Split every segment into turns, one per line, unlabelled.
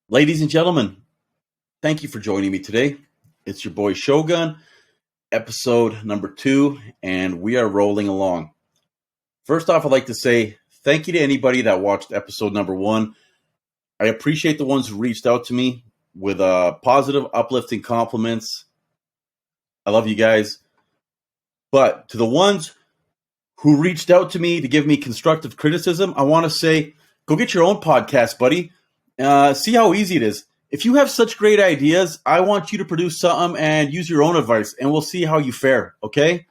Ladies and gentlemen, thank you for joining me today. It's your boy Shogun, episode number 2, and we are rolling along. First off, I'd like to say thank you to anybody that watched episode number 1. I appreciate the ones who reached out to me with positive, uplifting compliments. I love you guys. But to the ones who reached out to me to give me constructive criticism, I want to say, go get your own podcast, buddy. See how easy it is. If you have such great ideas, I want you to produce something and use your own advice, and we'll see how you fare, okay?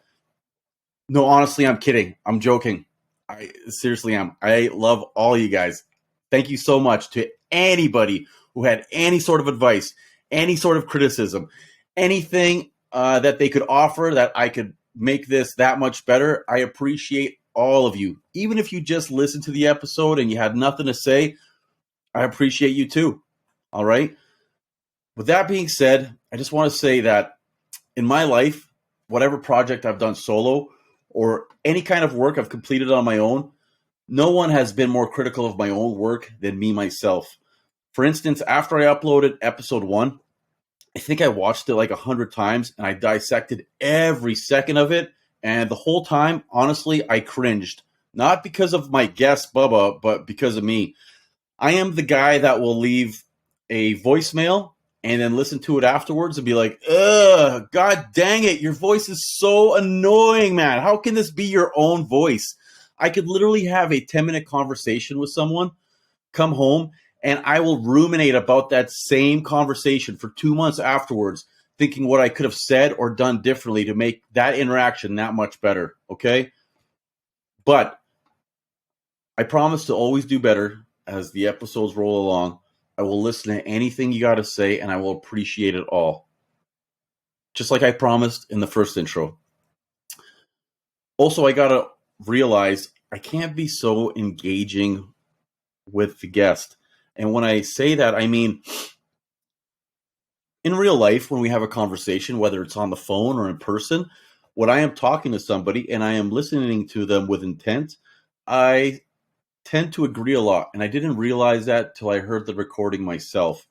No, honestly, I'm kidding. I'm joking. I seriously am. I love all you guys. Thank you so much to anybody who had any sort of advice, any sort of criticism, anything that they could offer that I could make this that much better. I appreciate all of you. Even if you just listened to the episode and you had nothing to say, I appreciate you too. All right. With that being said, I just want to say that in my life, whatever project I've done solo or any kind of work I've completed on my own, no one has been more critical of my own work than me myself. For instance, after I uploaded episode 1, I think I watched it like 100 times and I dissected every second of it. And the whole time, honestly, I cringed. Not because of my guest, Bubba, but because of me. I am the guy that will leave a voicemail and then listen to it afterwards and be like, ugh, god dang it, your voice is so annoying, man. How can this be your own voice? I could literally have a 10-minute conversation with someone, come home, and I will ruminate about that same conversation for 2 months afterwards, thinking what I could have said or done differently to make that interaction that much better, okay? But I promise to always do better. As the episodes roll along, I will listen to anything you got to say, and I will appreciate it all. Just like I promised in the first intro. Also, I got to realize I can't be so engaging with the guest. And when I say that, I mean, in real life, when we have a conversation, whether it's on the phone or in person, when I am talking to somebody and I am listening to them with intent, I tend to agree a lot, and I didn't realize that till I heard the recording myself.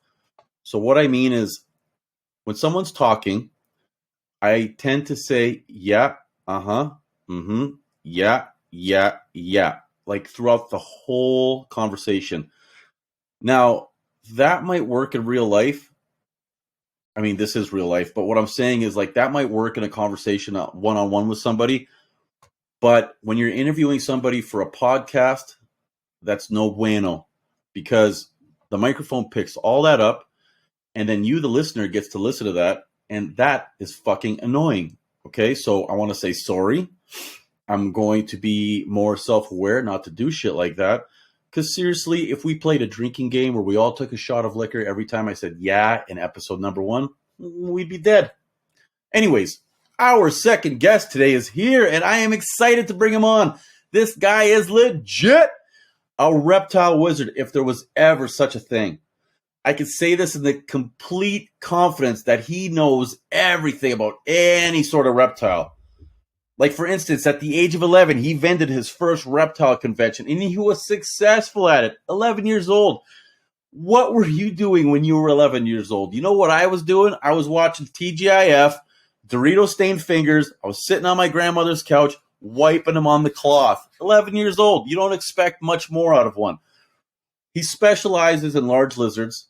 So what I mean is, when someone's talking, I tend to say, yeah, yeah, like throughout the whole conversation. Now, that might work in real life. I mean, this is real life, but what I'm saying is, like, that might work in a conversation one-on-one with somebody, but when you're interviewing somebody for a podcast, that's no bueno, because the microphone picks all that up, and then you, the listener, gets to listen to that, and that is fucking annoying. Okay, so I want to say sorry. I'm going to be more self-aware not to do shit like that, because seriously, if we played a drinking game where we all took a shot of liquor every time I said yeah in episode number 1, we'd be dead. Anyways, our second guest today is here, and I am excited to bring him on. This guy is legit. A reptile wizard, if there was ever such a thing. I can say this in the complete confidence that he knows everything about any sort of reptile. Like, for instance, at the age of 11, he vended his first reptile convention, and he was successful at it. 11 years old. What were you doing when you were 11 years old? You know what I was doing? I was watching TGIF, Dorito Stained Fingers. I was sitting on my grandmother's couch, wiping him on the cloth. 11 years old. You don't expect much more out of one. He specializes in large lizards.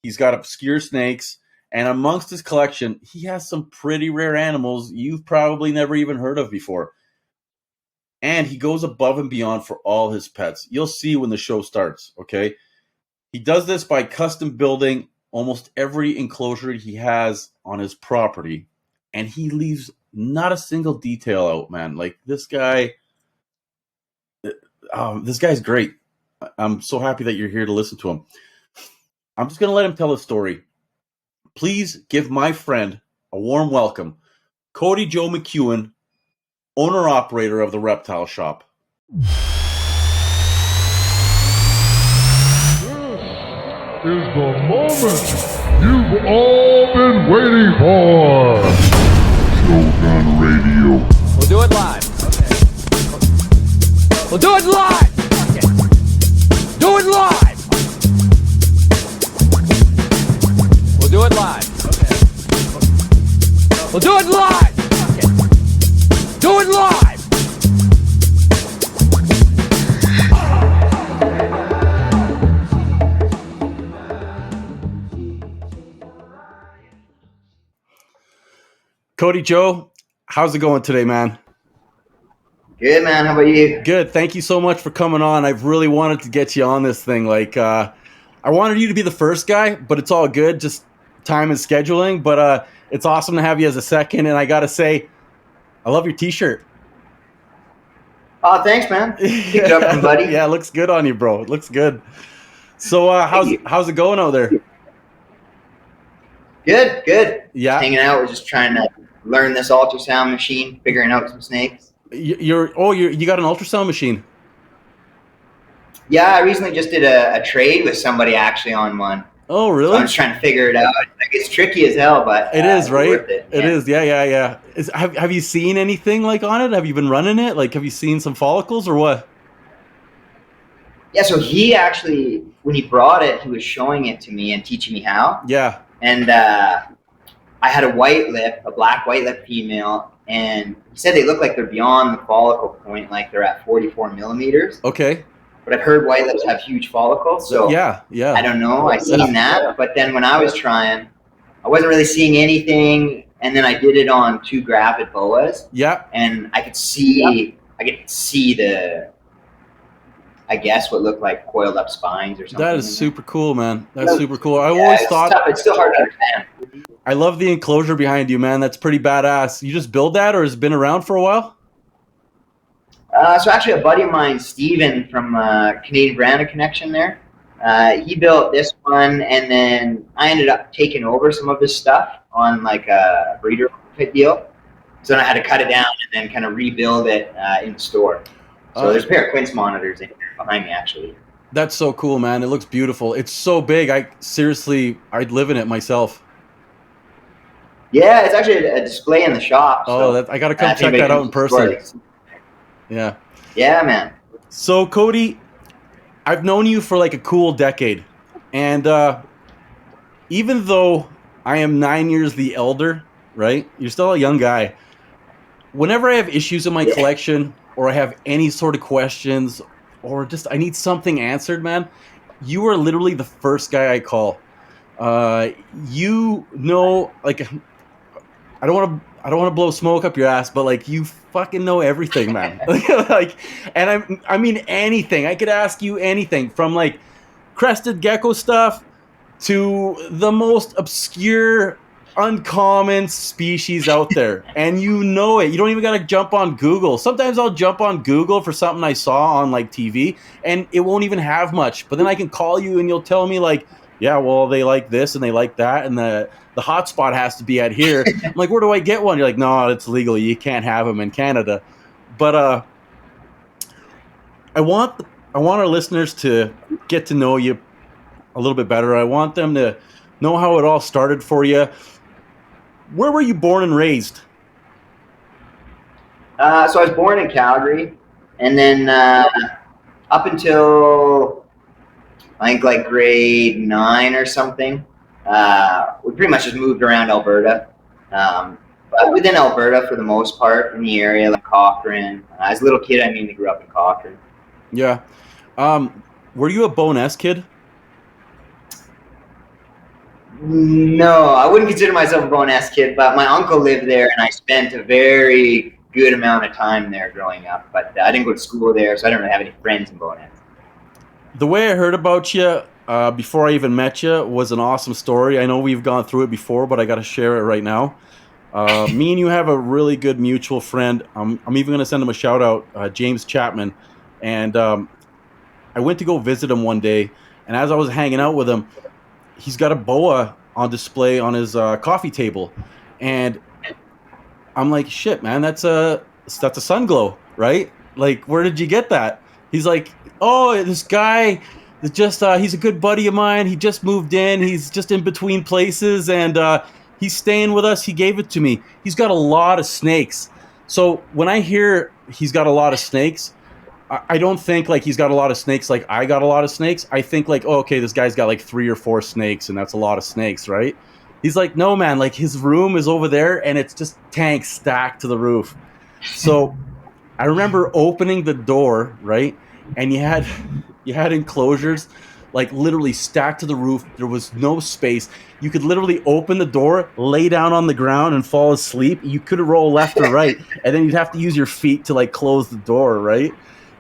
He's got obscure snakes. And amongst his collection, he has some pretty rare animals you've probably never even heard of before. And he goes above and beyond for all his pets. You'll see when the show starts, okay? He does this by custom building almost every enclosure he has on his property. And he leaves not a single detail out, man. Like, this guy's great. I'm so happy that you're here to listen to him. I'm just going to let him tell his story. Please give my friend a warm welcome, Cody Joe McEwen, owner-operator of the Reptile Shop.
This is the moment you've all been waiting for. Shogun Radio.
We'll do it live. Okay. We'll do it live. Okay. Do it live.
Cody Joe, how's it going today, man?
Good, man. How about you?
Good. Thank you so much for coming on. I've really wanted to get you on this thing. I wanted you to be the first guy, but it's all good. Just time and scheduling. But it's awesome to have you as a second. And I got to say, I love your T-shirt.
Oh, thanks, man. Pick it up from buddy.
Yeah, it looks good on you, bro. It looks good. So how's it going out there?
Good, good.
Yeah.
Just hanging out. We're just trying to learn this ultrasound machine, figuring out some snakes.
You got an ultrasound machine.
Yeah, I recently just did a trade with somebody actually on one.
Oh, really?
So I'm just trying to figure it out. Like, it's tricky as hell, but
it is, right?
Worth it.
It is. Yeah. Have you seen anything like on it? Have you been running it? Like, have you seen some follicles or what?
Yeah, so he actually, when he brought it, he was showing it to me and teaching me how.
Yeah.
And I had a black white lip female, and he said they look like they're beyond the follicle point, like they're at 44 millimeters.
Okay.
But I've heard white lips have huge follicles, so
yeah.
I don't know. I seen that, but then when I was trying, I wasn't really seeing anything, and then I did it on 2 gravid boas.
Yeah.
And I could see the, I guess, what looked like coiled up spines or something.
That is super cool, man. That's super cool. I
Yeah,
always thought
tough. It's still hard to understand.
I love the enclosure behind you, man. That's pretty badass. You just build that, or has it been around for a while?
So actually, a buddy of mine, Steven from Canadian Branded Connection there, he built this one, and then I ended up taking over some of his stuff on like a breeder pit deal. So then I had to cut it down and then kind of rebuild it in the store. So there's a pair of Quince monitors in here behind me, actually.
That's so cool, man. It looks beautiful. It's so big. I'd live in it myself.
Yeah, it's actually a display in the shop.
Oh, I got to come check that out in person. Yeah.
Yeah, man.
So, Cody, I've known you for like a cool decade. And even though I am 9 years the elder, right? You're still a young guy. Whenever I have issues in my collection, or I have any sort of questions, or just I need something answered, man, you are literally the first guy I call. You know, like, I don't want to blow smoke up your ass, but like, you fucking know everything, man. And I mean anything. I could ask you anything from like crested gecko stuff to the most obscure, uncommon species out there, and you know it. You don't even gotta jump on Google. Sometimes I'll jump on Google for something I saw on like TV, and it won't even have much. But then I can call you, and you'll tell me like, yeah, well, they like this and they like that, and the hotspot has to be at here. I'm like, where do I get one? You're like, no, it's legal. You can't have them in Canada. But I want our listeners to get to know you a little bit better. I want them to know how it all started for you. Where were you born and raised?
So I was born in Calgary, and then up until I think like grade 9 or something, we pretty much just moved around Alberta. But within Alberta for the most part, in the area like Cochrane. As a little kid, I mainly grew up in Cochrane.
Yeah. Were you a Bowness kid?
No, I wouldn't consider myself a Bowness kid, but my uncle lived there, and I spent a very good amount of time there growing up. But I didn't go to school there, so I don't really have any friends in Bowness.
The way I heard about you before I even met you was an awesome story. I know we've gone through it before, but I got to share it right now. Me and you have a really good mutual friend. I'm even going to send him a shout out, James Chapman. And I went to go visit him one day, and as I was hanging out with him, he's got a boa on display on his coffee table, and I'm like, shit, man, that's a sun glow, right? Like, where did you get that? He's like, oh, this guy that just he's a good buddy of mine. He just moved in. He's just in between places, and he's staying with us. He gave it to me. He's got a lot of snakes. So when I hear he's got a lot of snakes, I don't think like he's got a lot of snakes like I got a lot of snakes. I think like, oh, okay, this guy's got like 3 or 4 snakes, and that's a lot of snakes, right? He's like, no, man, like his room is over there, and it's just tanks stacked to the roof. So I remember opening the door, right? And you had enclosures like literally stacked to the roof. There was no space. You could literally open the door, lay down on the ground, and fall asleep. You could roll left or right, and then you'd have to use your feet to like close the door, right?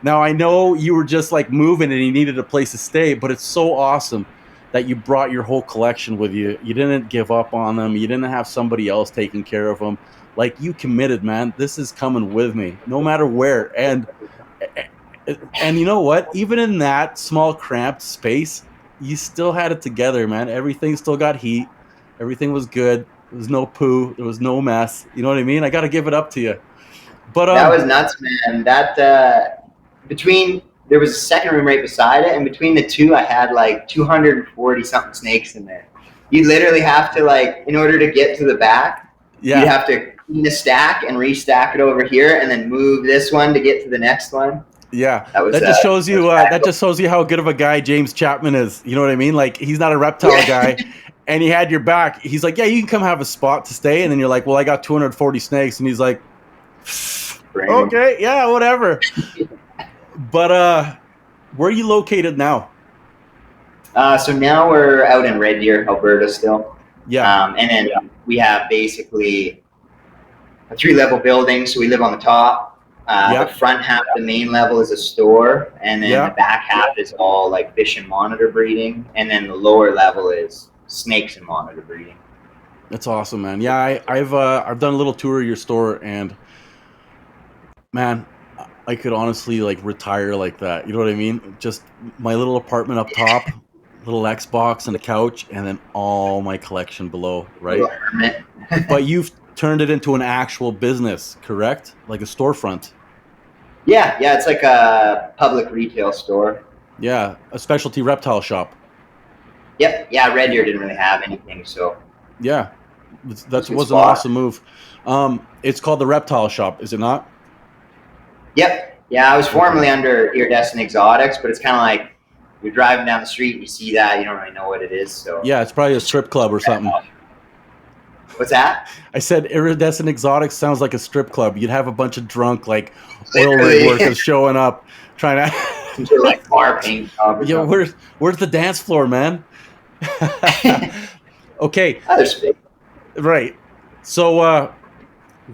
Now I know you were just like moving and you needed a place to stay, but it's so awesome that you brought your whole collection with you. You didn't give up on them. You didn't have somebody else taking care of them. Like you committed, man. This is coming with me, no matter where. And you know what? Even in that small cramped space, you still had it together, man. Everything still got heat. Everything was good. There was no poo. There was no mess. You know what I mean? I got to give it up to you. But
That was nuts, man. Between there was a second room right beside it, and between the two, I had like 240 something snakes in there. You literally have to like, in order to get to the back,
yeah,
you'd have to clean the stack and restack it over here, and then move this one to get to the next one.
yeah.
That
just shows you. That just shows you how good of a guy James Chapman is. You know what I mean? Like he's not a reptile guy, and he had your back. He's like, yeah, you can come have a spot to stay, and then you're like, well, I got 240 snakes, and he's like, okay, yeah, whatever. But where are you located now?
So now we're out in Red Deer, Alberta still.
Yeah.
And then we have basically a 3-level building. So we live on the top. The front half, the main level is a store. And then the back half is all like fish and monitor breeding. And then the lower level is snakes and monitor breeding.
That's awesome, man. Yeah, I've done a little tour of your store, and man, I could honestly like retire like that. You know what I mean? Just my little apartment up top, little Xbox and a couch, and then all my collection below, right? But you've turned it into an actual business, correct? Like a storefront.
Yeah, it's like a public retail store.
Yeah, a specialty reptile shop.
Yep. Yeah, Red Deer didn't really have anything, so.
Yeah, that was an awesome move. It's called the Reptile Shop, is it not?
Yep. Yeah, I was formerly under Iridescent Exotics, but it's kind of like you're driving down the street and you see that, you don't really know what it is. So
yeah, it's probably a strip club or something.
What's that?
I said Iridescent Exotics sounds like a strip club. You'd have a bunch of drunk like oil rig workers showing up trying to
like bar paint.
Yeah, where's the dance floor, man? Okay. Right. So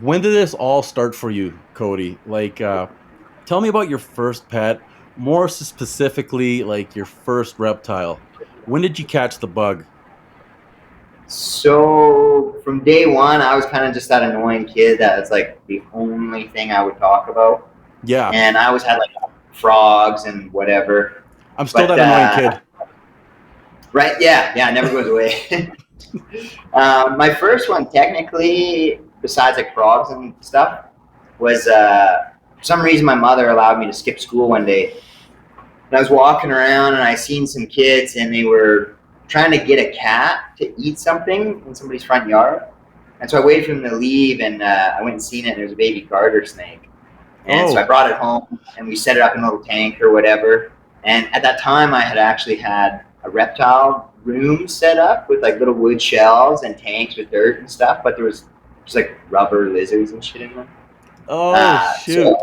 when did this all start for you, Cody? Like tell me about your first pet, more specifically like your first reptile. When did you catch the bug?
So from day one, I was kind of just that annoying kid that was like the only thing I would talk about.
Yeah.
And I always had like frogs and whatever.
I'm still that annoying kid.
Right? Yeah, it never goes away. My first one, technically, besides like frogs and stuff, was for some reason my mother allowed me to skip school one day. And I was walking around and I seen some kids and they were trying to get a cat to eat something in somebody's front yard. And so I waited for them to leave, and I went and seen it, and there was a baby garter snake. And so I brought it home and we set it up in a little tank or whatever. And at that time I had actually had a reptile room set up with like little wood shelves and tanks with dirt and stuff, but there was just like rubber lizards and shit in them.
Shoot.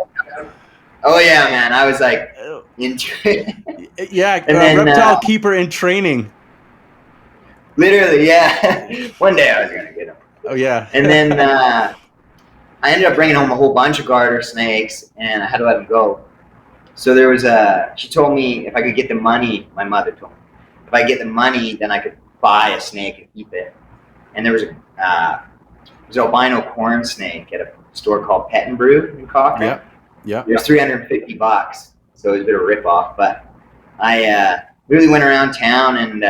Oh yeah, man. I was like into it.
Yeah, reptile keeper in training.
Literally, yeah. One day I was gonna get him.
Oh yeah.
And then I ended up bringing home a whole bunch of garter snakes, and I had to let them go. So there was she told me if I could get the money, my mother told me, if I get the money, then I could buy a snake and keep it. And there was an albino corn snake at a store called Pet and Brew in Cochrane.
Yeah.
It was $350, so it was a bit of a ripoff. But I really went around town and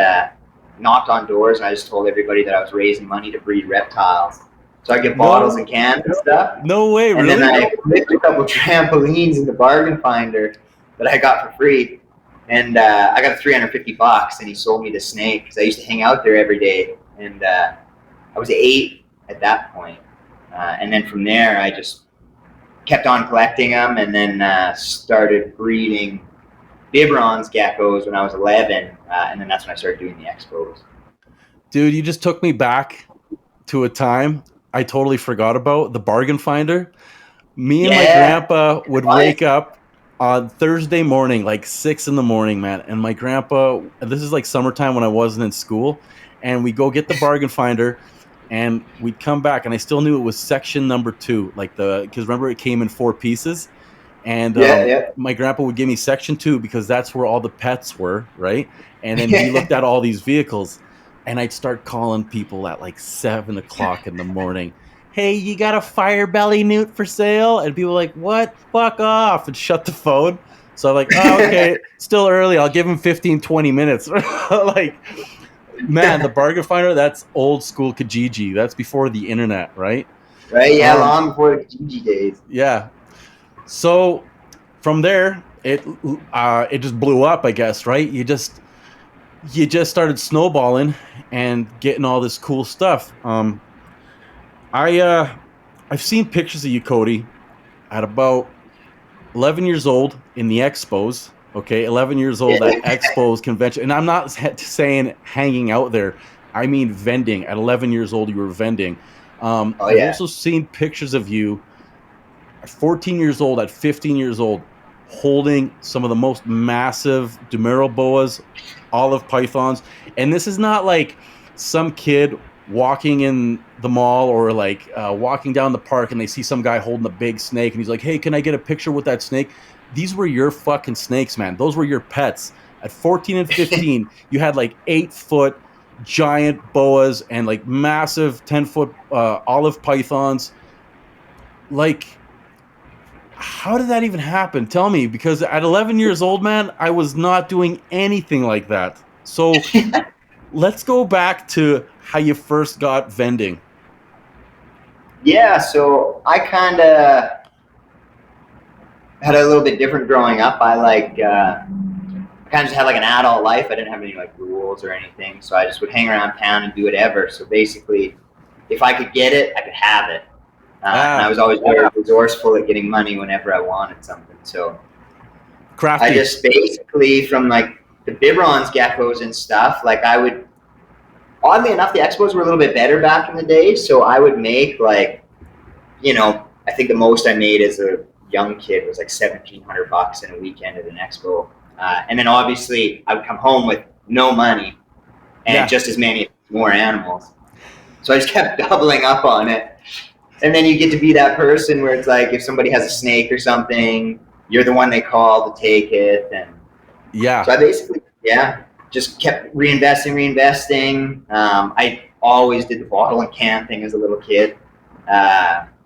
knocked on doors, and I just told everybody that I was raising money to breed reptiles. So I get bottles and cans and stuff.
No way,
and
really?
And then I picked a couple trampolines in the bargain finder that I got for free. And I got $350, and he sold me the snake because I used to hang out there every day. And I was 8 at that point. And then from there, I just kept on collecting them, and then started breeding Biberon's geckos when I was 11. And then that's when I started doing the expos.
Dude, you just took me back to a time I totally forgot about, the bargain finder. Me and my grandpa would wake up on Thursday morning, like 6 in the morning, man. And my grandpa, this is like summertime when I wasn't in school, and we go get the bargain finder, and we'd come back, and I still knew it was section number 2, like because remember it came in 4 pieces, and
Yeah, yeah.
my grandpa would give me section 2 because that's where all the pets were, right? And then he looked at all these vehicles, and I'd start calling people at like 7 o'clock in the morning. Hey, you got a Fire Belly Newt for sale? And people like, what? Fuck off, and shut the phone. So I'm like, oh, okay, still early. I'll give him 15, 20 minutes. Like, man, the bargain finder, that's old school Kijiji. That's before the internet, right?
Right, yeah, long before the Kijiji days.
Yeah. So from there, it just blew up, I guess, right? You just started snowballing and getting all this cool stuff. I've seen pictures of you, Cody, at about 11 years old in the expos. Okay, 11 years old at expos convention, and I'm not saying hanging out there. I mean vending. At 11 years old, you were vending. I've also seen pictures of you at 14 years old, at 15 years old, holding some of the most massive Dumero boas, olive pythons. And this is not like some kid walking in the mall or like walking down the park and they see some guy holding a big snake and he's like, hey, can I get a picture with that snake? These were your fucking snakes, man. Those were your pets. At 14 and 15, you had like 8-foot giant boas and like massive 10-foot olive pythons. Like, how did that even happen? Tell me, because at 11 years old, man, I was not doing anything like that. So let's go back to how you first got vending.
Yeah, so I kind of had a little bit different growing up. I kind of just had like an adult life. I didn't have any like rules or anything, so I just would hang around town and do whatever. So basically, if I could get it, I could have it. And I was always very resourceful at getting money whenever I wanted something. So
crafty.
I just basically, from like the biberons, geckos and stuff, like I would, oddly enough, the expos were a little bit better back in the day. So I would make like, I think the most I made as a young kid was like $1,700 in a weekend at an expo. And then obviously I would come home with no money and just as many more animals. So I just kept doubling up on it. And then you get to be that person where it's like, if somebody has a snake or something, you're the one they call to take it. And so I basically, just kept reinvesting. I always did the bottle and can thing as a little kid.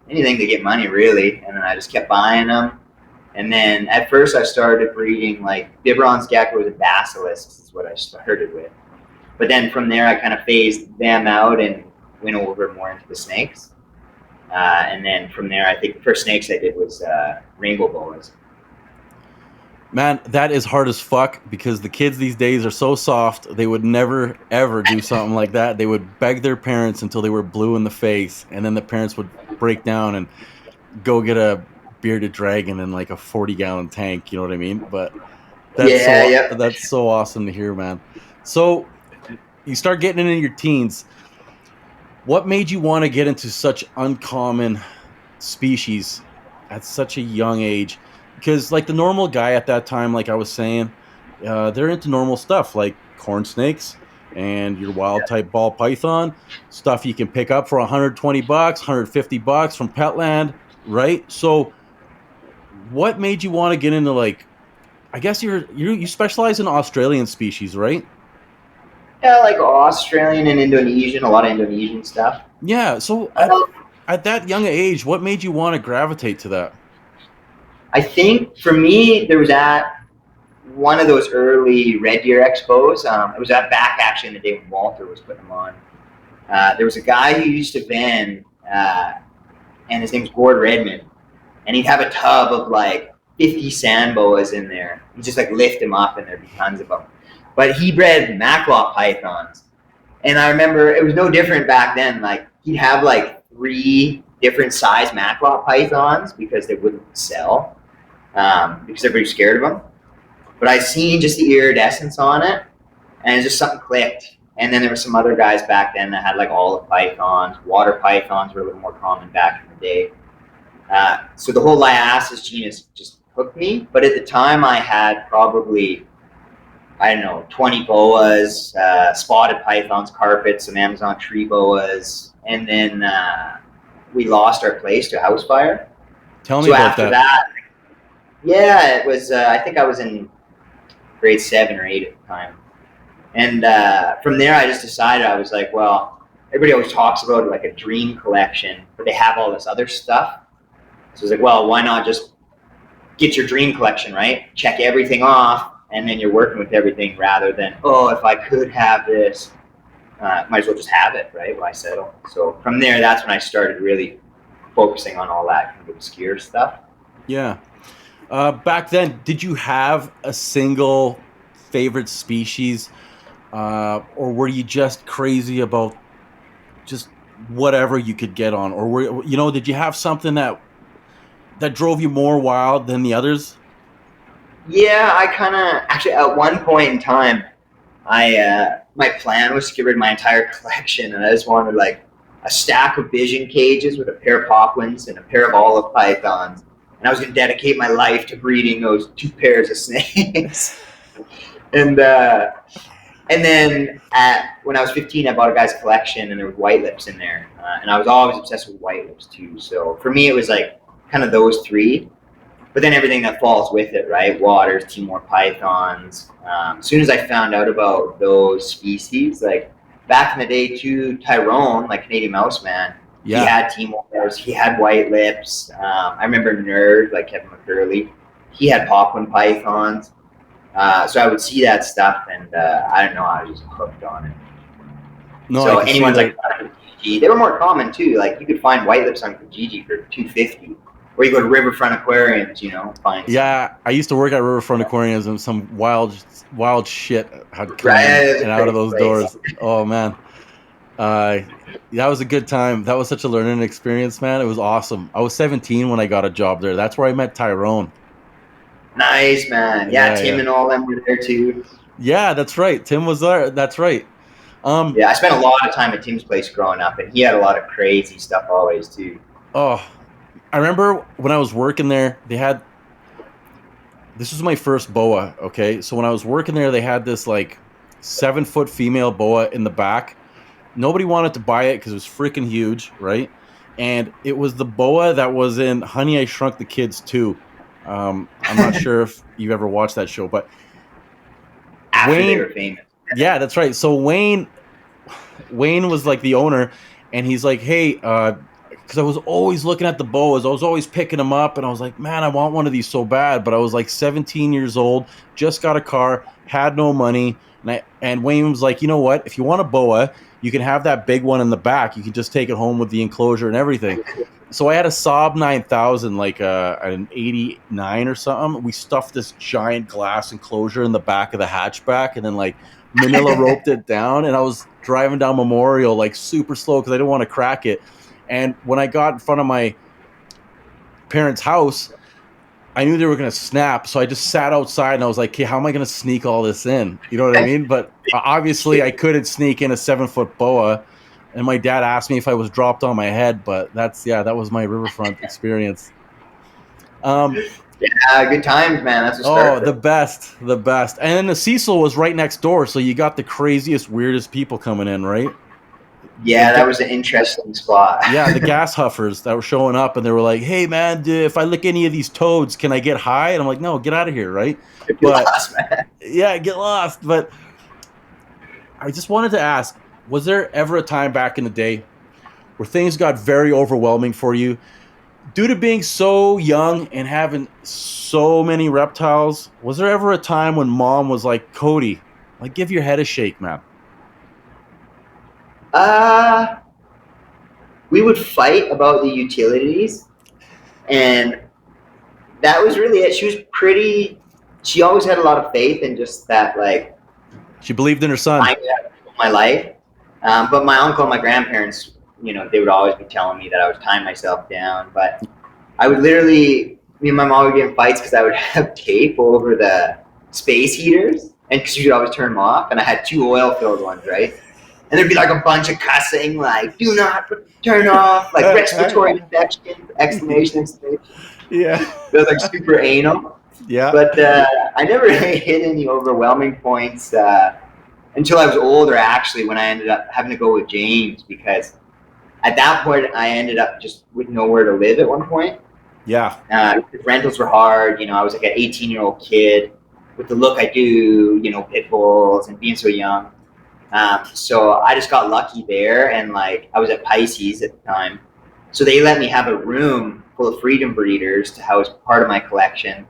Anything to get money, really. And then I just kept buying them. And then at first I started breeding like biberons, geckos, and basilisks is what I started with. But then from there I kind of phased them out and went over more into the snakes. And then from there, I think the first snakes I did was rainbow boas.
Man, that is hard as fuck because the kids these days are so soft. They would never, ever do something like that. They would beg their parents until they were blue in the face. And then the parents would break down and go get a bearded dragon in like a 40-gallon tank. You know what I mean? But that's so awesome to hear, man. So you start getting into your teens. What made you want to get into such uncommon species at such a young age? Because like the normal guy at that time, like I was saying, they're into normal stuff like corn snakes and your wild type ball python, stuff you can pick up for $120, $150 from Petland, right? So what made you want to get into like, I guess you specialize in Australian species, right?
Yeah, like Australian and Indonesian, a lot of Indonesian stuff.
Yeah, so at that young age, what made you want to gravitate to that?
I think for me, there was at one of those early Red Deer expos. It was at back actually in the day when Walter was putting them on. There was a guy who used to vend, and his name's Gord Redmond, and he'd have a tub of like 50 sand boas in there. He'd just like lift them up and there'd be tons of them. But he bred macklop pythons. And I remember it was no different back then. Like he'd have like 3 different size macklop pythons because they wouldn't sell because everybody's scared of them. But I seen just the iridescence on it and just something clicked. And then there were some other guys back then that had like olive pythons. Water pythons were a little more common back in the day. So the whole Liasis genus just hooked me. But at the time, I had probably, I don't know, 20 boas, spotted pythons, carpets, some Amazon tree boas, and then we lost our place to a house fire.
Tell me
So
about
after
that.
yeah, it was. I think I was in grade 7 or 8 at the time, and from there I just decided, I was like, well, everybody always talks about like a dream collection, but they have all this other stuff. So I was like, well, why not just get your dream collection, right? Check everything off, and then you're working with everything, rather than, oh, if I could have this, might as well just have it, right? Why settle? So from there, that's when I started really focusing on all that kind of obscure stuff.
Yeah. Back then, did you have a single favorite species, or were you just crazy about just whatever you could get on, or did you have something that drove you more wild than the others?
Yeah, I kind of actually at one point in time, I my plan was to get rid of my entire collection, and I just wanted like a stack of vision cages with a pair of poplins and a pair of olive pythons, and I was going to dedicate my life to breeding those 2 pairs of snakes. And then when I was 15, I bought a guy's collection, and there was white lips in there, and I was always obsessed with white lips too. So for me, it was like kind of those 3. But then everything that falls with it, right? Waters, Timor pythons. As soon as I found out about those species, like back in the day too, Tyrone, like Canadian Mouse Man,
Yeah.
he had Timors, he had white lips. I remember Nerd, like Kevin McCurley, he had poplin pythons. So I would see that stuff, and I don't know, I was just hooked on it.
No,
so
I can
anyone's
see
like, Kijiji, they were more common too. Like you could find white lips on Kijiji for $250. Or you go to Riverfront Aquariums, find.
Yeah, I used to work at Riverfront Aquariums, and some wild shit had come
Right,
in and out of those
place.
doors. Oh man, that was a good time. That was such a learning experience, man. It was awesome. I was 17 when I got a job there. That's where I met Tyrone.
Nice, man. Yeah, Tim and all them were there too.
Yeah, that's right. Tim was there. That's right.
Yeah, I spent a lot of time at Tim's place growing up, and he had a lot of crazy stuff always too.
Oh, I remember when I was working there, this was my first boa, okay? So when I was working there, they had this like 7-foot female boa in the back. Nobody wanted to buy it because it was freaking huge, right? And it was the boa that was in Honey, I Shrunk the Kids 2. I'm not sure if you've ever watched that show, but
After they were famous.
Yeah, that's right. So Wayne was like the owner, and he's like, hey, because I was always looking at the boas. I was always picking them up, and I was like, man, I want one of these so bad. But I was like 17 years old, just got a car, had no money. And Wayne was like, you know what? If you want a boa, you can have that big one in the back. You can just take it home with the enclosure and everything. So I had a Saab 9000, like an 89 or something. We stuffed this giant glass enclosure in the back of the hatchback, and then like manila roped it down. And I was driving down Memorial like super slow because I didn't want to crack it. And when I got in front of my parents' house, I knew they were going to snap. So I just sat outside, and I was like, okay, how am I going to sneak all this in? You know what I mean? But obviously I couldn't sneak in a 7-foot boa. And my dad asked me if I was dropped on my head, but that was my Riverfront experience.
Yeah, good times, man. That's a start.
Oh, the best. And then the Cecil was right next door. So you got the craziest, weirdest people coming in, right?
Yeah, that was an interesting spot.
Yeah, the gas huffers that were showing up, and they were like, hey, man, if I lick any of these toads, can I get high? And I'm like, no, get out of here, right?
Get lost, man.
Yeah, get lost. But I just wanted to ask, was there ever a time back in the day where things got very overwhelming for you due to being so young and having so many reptiles? Was there ever a time when mom was like, Cody, like, give your head a shake, man?
We would fight about the utilities, and that was really it. She always had a lot of faith in just that, like,
she believed in her son.
My life. But my uncle and my grandparents, they would always be telling me that I was tying myself down. But I would literally, me and my mom would get in fights because I would have tape over the space heaters, and because you could always turn them off. And I had 2 oil-filled ones, right? And there'd be like a bunch of cussing, like "Do not turn off," like respiratory infection! Exclamation!
Yeah.
It was like super anal.
Yeah.
But I never hit any overwhelming points until I was older. Actually, when I ended up having to go with James, because at that point I ended up just with nowhere to live at one point.
Yeah.
Rentals were hard. I was like an 18-year-old kid with the look I do, pit bulls and being so young. So I just got lucky there, and like I was at Pisces at the time, so they let me have a room full of freedom breeders to house part of my collection,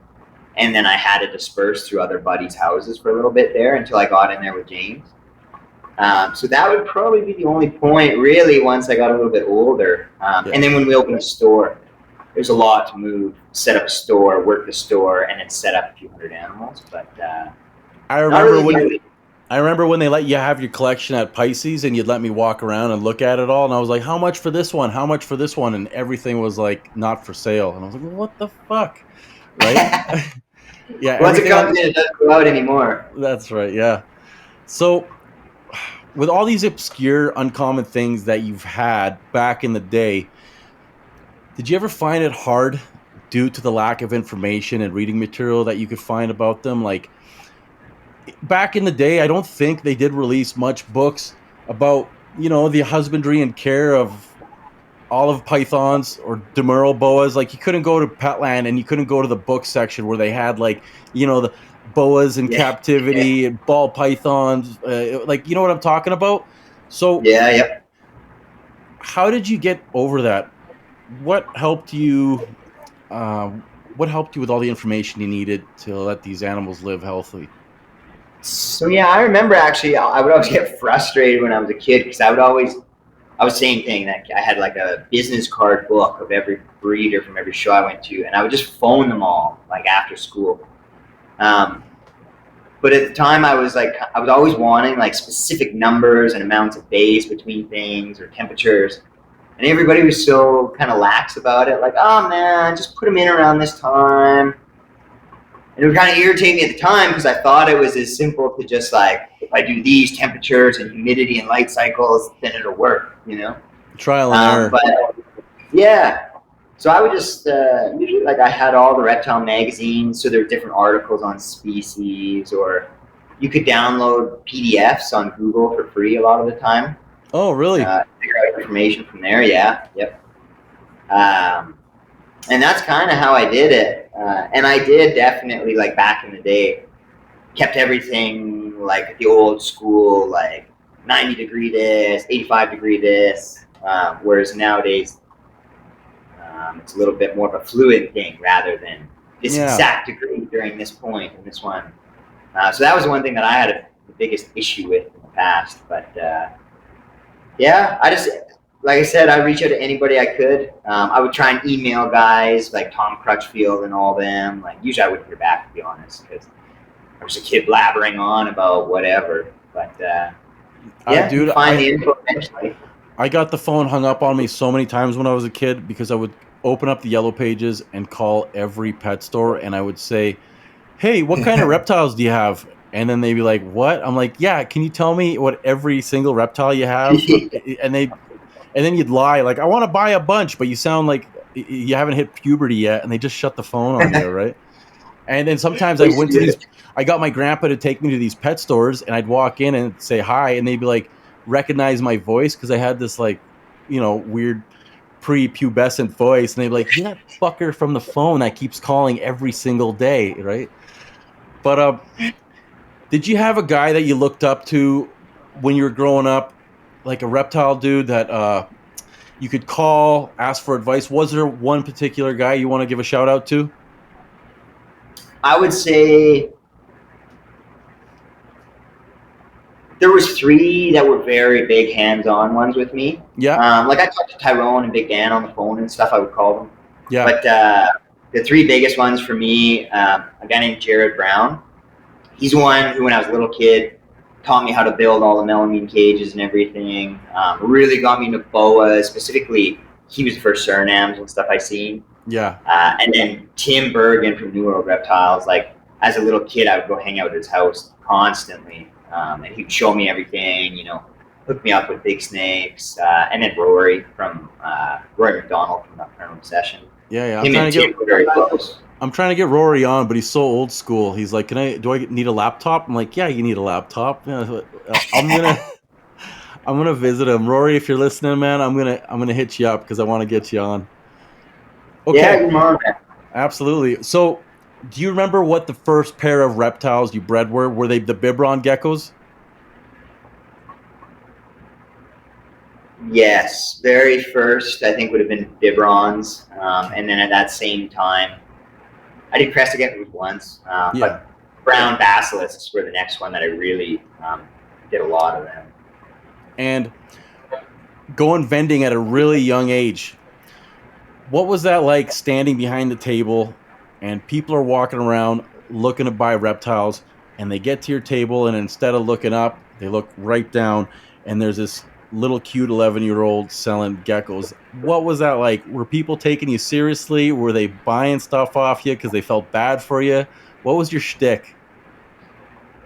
and then I had to disperse through other buddies' houses for a little bit there until I got in there with James. So that would probably be the only point, really, once I got a little bit older. And then when we opened a store, there's a lot to move, set up a store, work the store, and then set up a few hundred animals. But
I remember when they let you have your collection at Pisces, and you'd let me walk around and look at it all, and I was like, "How much for this one? How much for this one?" And everything was like not for sale, and I was like, well, "What the fuck?" Right? Yeah.
Once it comes in, it doesn't go out anymore.
That's right. Yeah. So, with all these obscure, uncommon things that you've had back in the day, did you ever find it hard due to the lack of information and reading material that you could find about them? Like, back in the day, I don't think they did release much books about, the husbandry and care of olive pythons or demurral boas. Like, you couldn't go to Petland and you couldn't go to the book section where they had, like, the boas in captivity and ball pythons. Like, you know what I'm talking about? So
yeah.
How did you get over that? What helped you? What helped you with all the information you needed to let these animals live healthily?
So yeah, I remember actually I would always get frustrated when I was a kid because I was same thing, that I had like a business card book of every breeder from every show I went to, and I would just phone them all like after school. But at the time I was always wanting like specific numbers and amounts of days between things or temperatures. And everybody was so kind of lax about it, like, "Oh man, just put them in around this time." And it would kind of irritate me at the time because I thought it was as simple to just like, if I do these temperatures and humidity and light cycles, then it'll work,
Trial and error.
But yeah, so I would just usually, like, I had all the reptile magazines, so there were different articles on species, or you could download PDFs on Google for free a lot of the time.
Oh, really?
Figure out information from there. Yeah. Yep. And that's kind of how I did it. And I did definitely, like back in the day, kept everything like the old school, like 90-degree this, 85-degree this. Whereas nowadays, it's a little bit more of a fluid thing rather than this exact degree during this point and this one. So that was one thing that I had the biggest issue with in the past. But yeah, I just, like I said, I reach out to anybody I could. I would try and email guys like Tom Crutchfield and all them. Like, usually I wouldn't hear back, to be honest, because I was a kid blabbering on about whatever. But yeah, dude, find the info eventually.
I got the phone hung up on me so many times when I was a kid because I would open up the Yellow Pages and call every pet store, and I would say, "Hey, what kind of reptiles do you have?" And then they'd be like, "What?" I'm like, "Yeah, can you tell me what every single reptile you have?" And then you'd lie, like, "I want to buy a bunch," but you sound like you haven't hit puberty yet, and they just shut the phone on you, right? And then sometimes I got my grandpa to take me to these pet stores, and I'd walk in and say hi, and they'd be like, recognize my voice because I had this, like, weird pre-pubescent voice, and they'd be like, "You're that fucker from the phone that keeps calling every single day," right? But did you have a guy that you looked up to when you were growing up, like a reptile dude that you could call, ask for advice? Was there one particular guy you want to give a shout out to?
I would say there was 3 that were very big hands-on ones with me.
Yeah.
Like I talked to Tyrone and Big Dan on the phone and stuff, I would call them.
Yeah.
But the 3 biggest ones for me, a guy named Jared Brown. He's the one who, when I was a little kid, taught me how to build all the melamine cages and everything. Really got me into boas. Specifically, he was the first Surinams and stuff I seen.
Yeah.
And then Tim Bergen from New World Reptiles. Like, as a little kid, I would go hang out at his house constantly. And he'd show me everything, hooked me up with big snakes, and then Rory McDonald from Nocturnal Obsession.
Yeah.
Him and Tim were very close.
I'm trying to get Rory on, but he's so old school. He's like, do I need a laptop? I'm like, yeah, you need a laptop. Yeah, I'm gonna visit him. Rory, if you're listening, man, I'm gonna hit you up because I want to get you on. Okay.
Yeah, come on, man.
Absolutely. So, do you remember what the first pair of reptiles you bred were? Were they the biberon geckos?
Yes, very first I think would have been biberons, and then at that same time, I did crested geckos once, but brown basilisks were the next one that I really did a lot of them.
And going vending at a really young age, what was that like standing behind the table and people are walking around looking to buy reptiles and they get to your table and instead of looking up, they look right down and there's this little cute 11-year-old selling geckos. What was that like? Were people taking you seriously? Were they buying stuff off you because they felt bad for you? What was your shtick?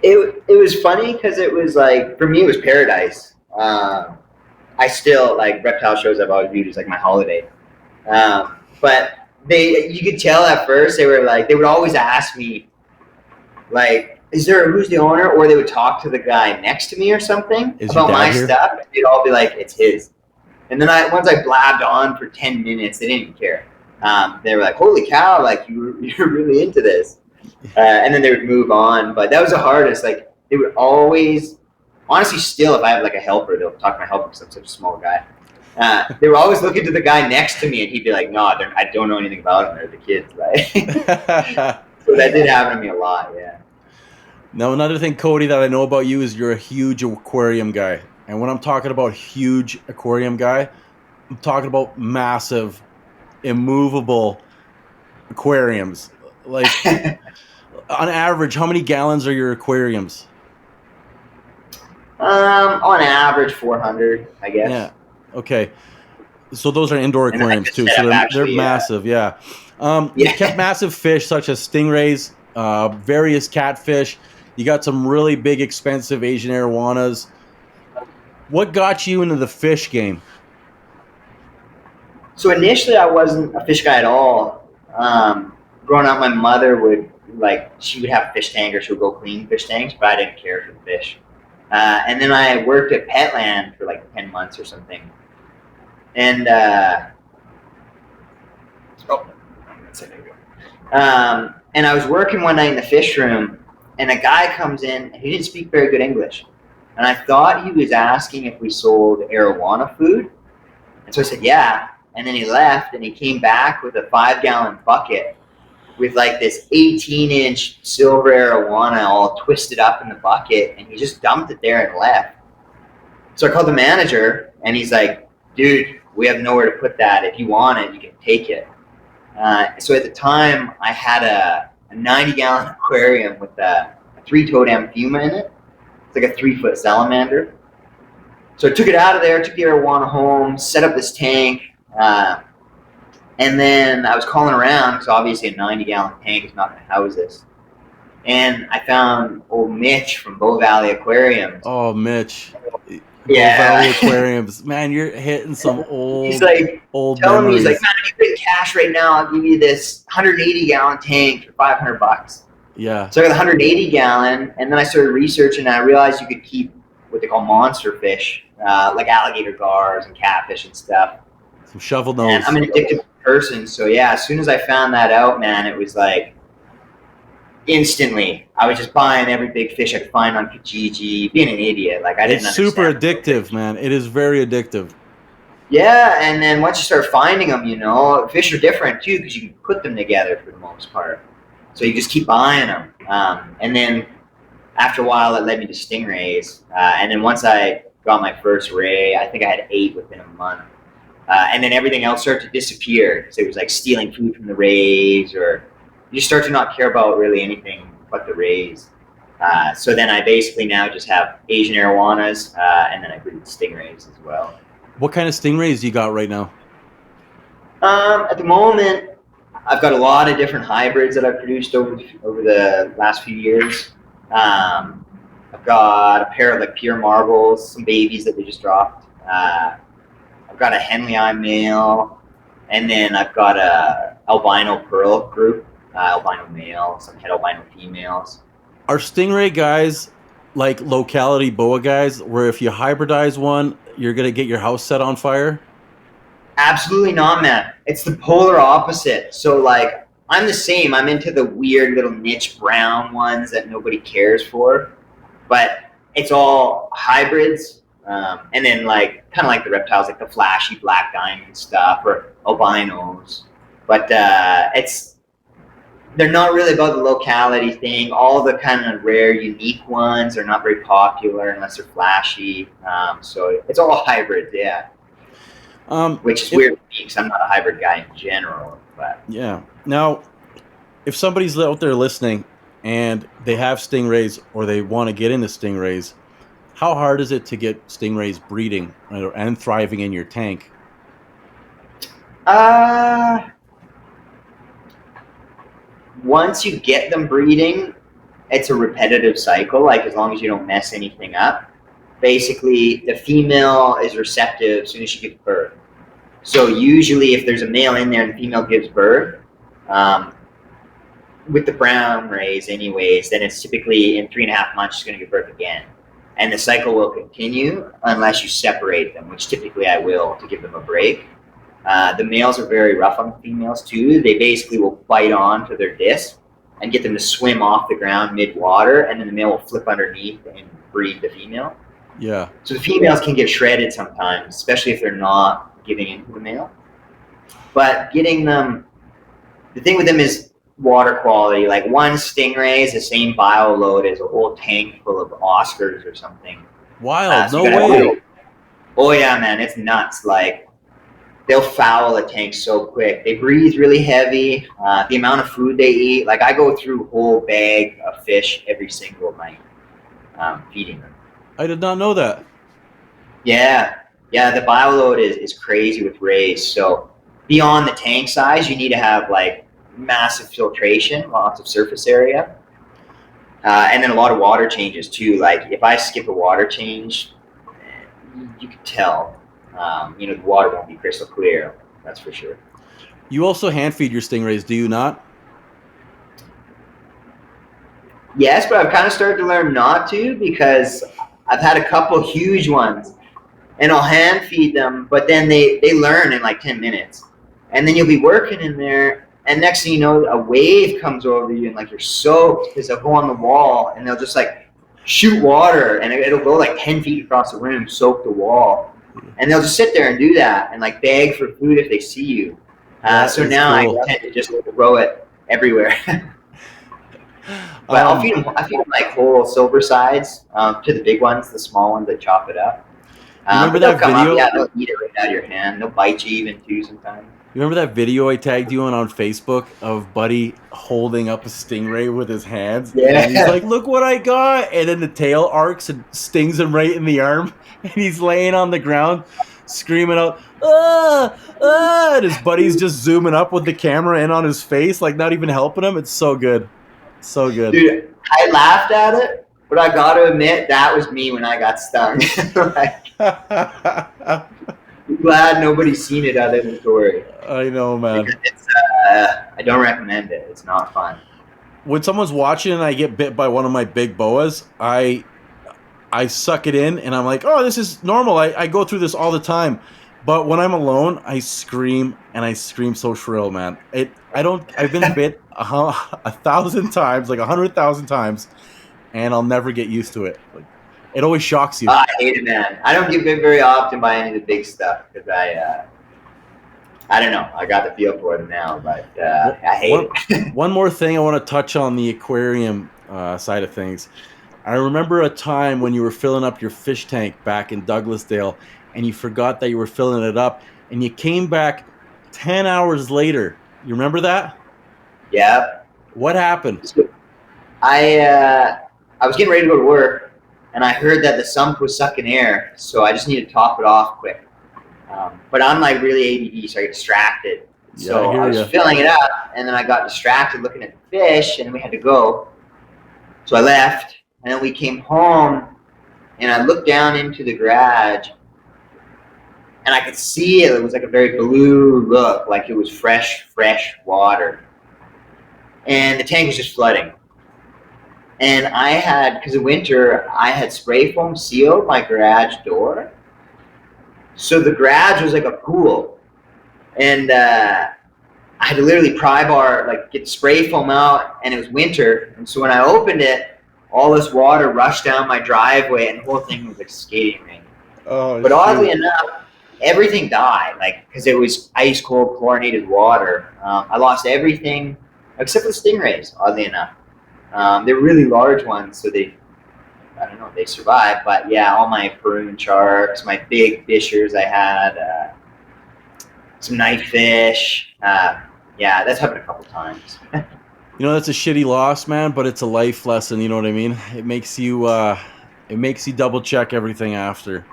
It was funny because it was like, for me, it was paradise. I still like reptile shows. I've always viewed as like my holiday. But you could tell at first they would always ask me, like, who's the owner? Or they would talk to the guy next to me or something about my stuff. And they'd all be like, it's his. And then once I blabbed on for 10 minutes, they didn't even care. They were like, holy cow, like you're really into this. And then they would move on. But that was the hardest. Like they would always, honestly, still, if I have like a helper, they'll talk to my helper because I'm such a small guy. They were always looking to the guy next to me, and he'd be like, "No, I don't know anything about them. They're the kids." Right? So that did happen to me a lot. Yeah.
Now, another thing, Cody, that I know about you is you're a huge aquarium guy. And when I'm talking about huge aquarium guy, I'm talking about massive, immovable aquariums. Like, on average, how many gallons are your aquariums?
On average, 400, I guess.
Yeah. Okay. So those are indoor aquariums too. So they're massive. Yeah. You kept massive fish such as stingrays, various catfish. You got some really big, expensive Asian arowanas. What got you into the fish game?
So initially, I wasn't a fish guy at all. Growing up, my mother she would have a fish tank, or she would go clean fish tanks, but I didn't care for the fish. And then I worked at Petland for like 10 months or something. And and I was working one night in the fish room, and a guy comes in, and he didn't speak very good English. And I thought he was asking if we sold arowana food. And so I said, yeah. And then he left, and he came back with a 5-gallon bucket with like this 18-inch silver arowana all twisted up in the bucket, and he just dumped it there and left. So I called the manager, and he's like, dude, we have nowhere to put that. If you want it, you can take it. So at the time, I had a 90-gallon aquarium with a 3-toed amphima in it. It's like a 3-foot salamander. So I took it out of there, took the arowana home, set up this tank, and then I was calling around because obviously a 90-gallon tank is not going to house this. And I found old Mitch from Bow Valley Aquariums.
Oh, Mitch.
Yeah.
Bow Valley Aquariums. Man, you're hitting some old
He's like,
old
telling
memories.
me, he's like, man, if you put cash right now, I'll give you this 180-gallon tank for $500.
Yeah.
So I got the 180-gallon, and then I started researching, and I realized you could keep what they call monster fish, like alligator gars and catfish and stuff.
Some shovel nose.
And I'm an addicted person, so yeah, as soon as I found that out, man, it was like instantly I was just buying every big fish I could find on Kijiji, being an idiot. Like I didn't understand.
It's super addictive, man. It is very addictive.
Yeah, and then once you start finding them, fish are different too because you can put them together for the most part. So you just keep buying them, and then after a while, it led me to stingrays. And then once I got my first ray, I think I had 8 within a month. And then everything else started to disappear. So it was like stealing food from the rays, or you just start to not care about really anything but the rays. So then I basically now just have Asian arowanas, and then I breed stingrays as well.
What kind of stingrays do you got right now?
At the moment, I've got a lot of different hybrids that I've produced over the last few years. I've I've got a pair of like pure marbles, some babies that they just dropped. I've got a Henley Eye male, and then I've got a albino pearl group, albino male, some het albino females.
Are stingray guys like locality boa guys, where if you hybridize one, you're gonna get your house set on fire?
Absolutely not, man. It's the polar opposite. So like, I'm the same. I'm into the weird little niche brown ones that nobody cares for, but it's all hybrids. And then like kind of like the reptiles, like the flashy black diamond stuff or albinos. But they're not really about the locality thing. All the kind of rare, unique ones are not very popular unless they're flashy. So it's all hybrids, yeah. Which is weird for me because I'm not a hybrid guy in general. But
yeah. Now, if somebody's out there listening and they have stingrays or they want to get into stingrays, how hard is it to get stingrays breeding and thriving in your tank?
Once you get them breeding, it's a repetitive cycle. Like as long as you don't mess anything up, basically the female is receptive as soon as she gives birth. So usually, if there's a male in there and the female gives birth, with the brown rays, anyways, then it's typically in 3.5 months she's going to give birth again, and the cycle will continue unless you separate them, which typically I will to give them a break. The males are very rough on the females too. They basically will bite on to their disc and get them to swim off the ground mid-water, and then the male will flip underneath and breed the female.
Yeah.
So the females can get shredded sometimes, especially if they're not giving into the male. But getting them, the thing with them is water quality. Like one stingray is the same bio load as a whole tank full of Oscars or something.
Wild,
So
no way.
Oh yeah, man, it's nuts. Like they'll foul a tank so quick. They breathe really heavy. The amount of food they eat, like I go through a whole bag of fish every single night, feeding them.
I did not know that.
Yeah, the bio load is crazy with rays. So beyond the tank size, you need to have like massive filtration, lots of surface area, and then a lot of water changes too. Like if I skip a water change, you can tell. The water won't be crystal clear. That's for sure.
You also hand feed your stingrays, do you not?
Yes, but I've kind of started to learn not to because I've had a couple huge ones, and I'll hand feed them, but then they learn in like 10 minutes. And then you'll be working in there, and next thing you know, a wave comes over you, and like you're soaked because they'll go on the wall, and they'll just like shoot water, and it'll go like 10 feet across the room, soak the wall. And they'll just sit there and do that and like beg for food if they see you. So now cool. I tend to just throw it everywhere. But I feed them like whole silver sides to the big ones, the small ones that chop it up.
Remember that video?
They'll eat it right out of your hand. They'll bite you even too sometimes.
You remember that video I tagged you on Facebook of Buddy holding up a stingray with his hands?
Yeah.
And he's like, look what I got. And then the tail arcs and stings him right in the arm. And he's laying on the ground screaming out, and his buddy's just zooming up with the camera in on his face, like not even helping him. It's so good. So good.
Dude, I laughed at it, but I got to admit, that was me when I got stung. I'm glad nobody's seen it other than Tori.
I know, man.
It's, I don't recommend it. It's not fun.
When someone's watching and I get bit by one of my big boas, I suck it in and I'm like, oh, this is normal. I go through this all the time. But when I'm alone, I scream and I scream so shrill, man. I've been bit 1,000 times, like 100,000 times, and I'll never get used to it. Like, it always shocks you.
I hate it, man. I don't get bit very often by any of the big stuff because I don't know. I got the feel for it now, but I hate it.
One more thing I want to touch on the aquarium side of things. I remember a time when you were filling up your fish tank back in Douglasdale and you forgot that you were filling it up and you came back 10 hours later. You remember that?
Yeah.
What happened?
I was getting ready to go to work and I heard that the sump was sucking air, so I just needed to top it off quick. But I'm like really ADD, so I get distracted. So I was filling it up, and then I got distracted looking at the fish, and then we had to go. So I left, and then we came home, and I looked down into the garage, and I could see it was like a very blue look, like it was fresh water. And the tank was just flooding. And I had, because of winter, I had spray foam sealed my garage door. So the garage was like a pool. And I had to literally pry bar, like get spray foam out, and it was winter. And so when I opened it, all this water rushed down my driveway, and the whole thing was like a skating rink.
Oh,
But oddly enough, everything died, like, because it was ice cold chlorinated water. I lost everything except for the stingrays, oddly enough. They're really large ones, so they survived. But yeah, all my Peruvian sharks, my big fishers I had, some night fish. Yeah, that's happened a couple times.
You know, that's a shitty loss, man, but it's a life lesson. You know what I mean? It makes you double check everything after.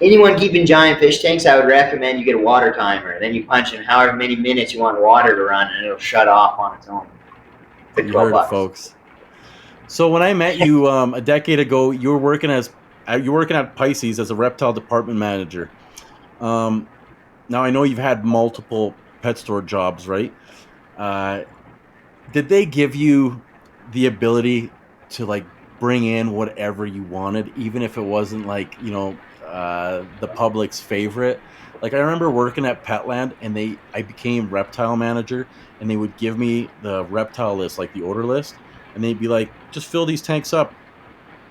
Anyone keeping giant fish tanks, I would recommend you get a water timer. Then you punch in however many minutes you want water to run, and it'll shut off on its own. It's like
You heard
$12.
it, folks. So when I met you a decade ago, you were working at Pisces as a reptile department manager. Now I know you've had multiple pet store jobs, right? Did they give you the ability to like bring in whatever you wanted, even if it wasn't like, you know, the public's favorite? Like I remember working at Petland, and I became reptile manager, and they would give me the reptile list, like the order list, and they'd be like, just fill these tanks up.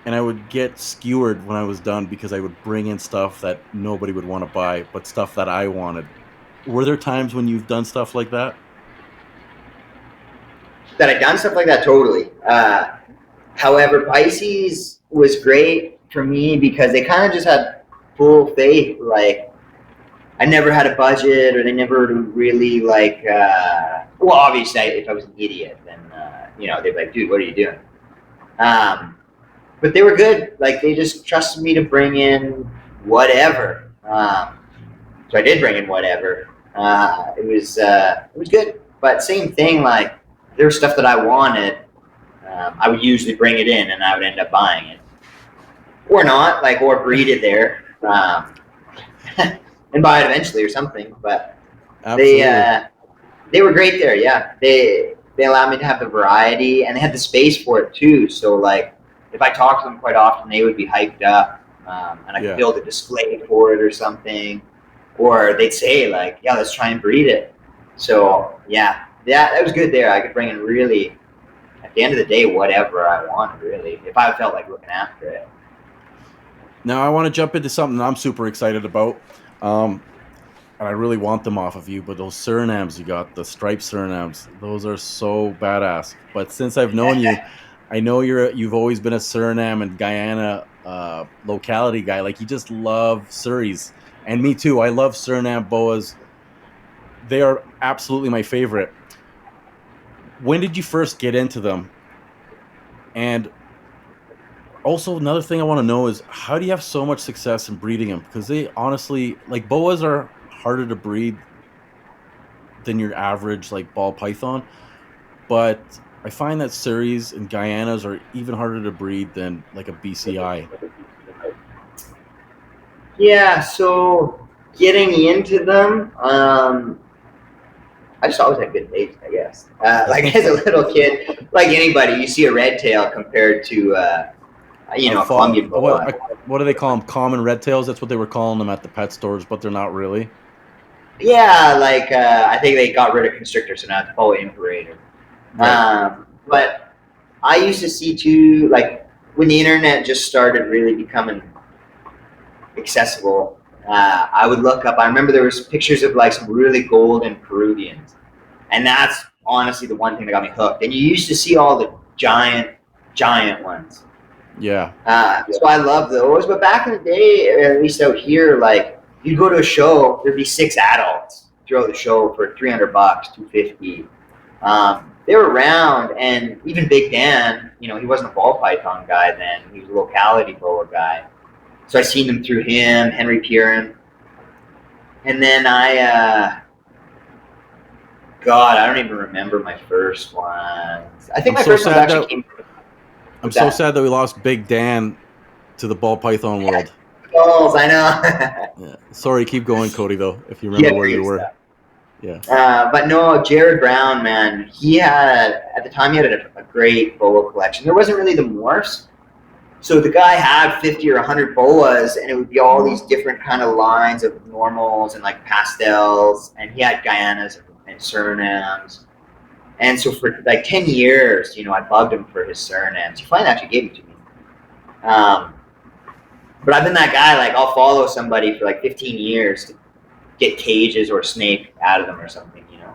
And I would get skewered when I was done because I would bring in stuff that nobody would want to buy, but stuff that I wanted. Were there times when you've done stuff like that?
That I've done stuff like that, totally. However, Pisces was great for me because they kind of just had full faith. Like, I never had a budget, or they never really like. Well, obviously, if I was an idiot, then they'd be like, "Dude, what are you doing?" But they were good. Like, they just trusted me to bring in whatever. So I did bring in whatever. It was good, but same thing. Like, there was stuff that I wanted. I would usually bring it in, and I would end up buying it, or not, like, or breed it there, and buy it eventually or something. But
Absolutely.
they were great there. Yeah, they allowed me to have the variety, and they had the space for it too. So like, if I talked to them quite often, they would be hyped up, and I could build a display for it or something, or they'd say like, "Yeah, let's try and breed it." So yeah, that was good there. I could bring in really, at the end of the day, whatever I wanted, really, if I felt like looking after it.
Now I want to jump into something I'm super excited about, and I really want them off of you. But those Surinams you got, the striped Surinams, those are so badass. But since I've known you, I know you've always been a Suriname and Guyana locality guy. Like, you just love Surreys, and me too. I love Suriname boas. They are absolutely my favorite. When did you first get into them? And also, another thing I want to know is, how do you have so much success in breeding them? Because they honestly, like, boas are harder to breed than your average like ball python, but I find that Surreys and Guyanas are even harder to breed than like a BCI.
Yeah, so getting into them, I just always had good taste, I guess. Like, as a little kid, like anybody, you see a red tail compared to, Colombian boa.
What do they call them? Common red tails? That's what they were calling them at the pet stores, but they're not really.
Yeah, like, I think they got rid of constrictor, so now it's boa imperator. Right. But I used to see too, like, when the internet just started really becoming accessible, I would look up. I remember there was pictures of like some really golden Peruvians, and that's honestly the one thing that got me hooked. And you used to see all the giant ones.
Yeah.
So I love those. But back in the day, at least out here, like, you'd go to a show, there'd be 6 adults throughout the show for $300, $250. They were around, and even Big Dan, he wasn't a ball python guy then. He was a locality boa guy. So I seen them through him, Henry Purin. And then I don't even remember my first one. I think my first one actually came from
I'm so sad that we lost Big Dan to the ball python world.
Balls, I know.
Yeah. Sorry, keep going, Cody, though, if you remember
Yeah,
where you
good
were.
stuff.
Yeah.
But no, Jared Brown, man, he had, at the time, he had a great boa collection. There wasn't really the morphs. So the guy had 50 or 100 boas, and it would be all these different kind of lines of normals and like pastels, and he had Guyanas and Surinams. And so for like 10 years, you know, I bugged him for his Surinams. He finally actually gave it to me. But I've been that guy, like I'll follow somebody for like 15 years to get cages or snake out of them or something, you know.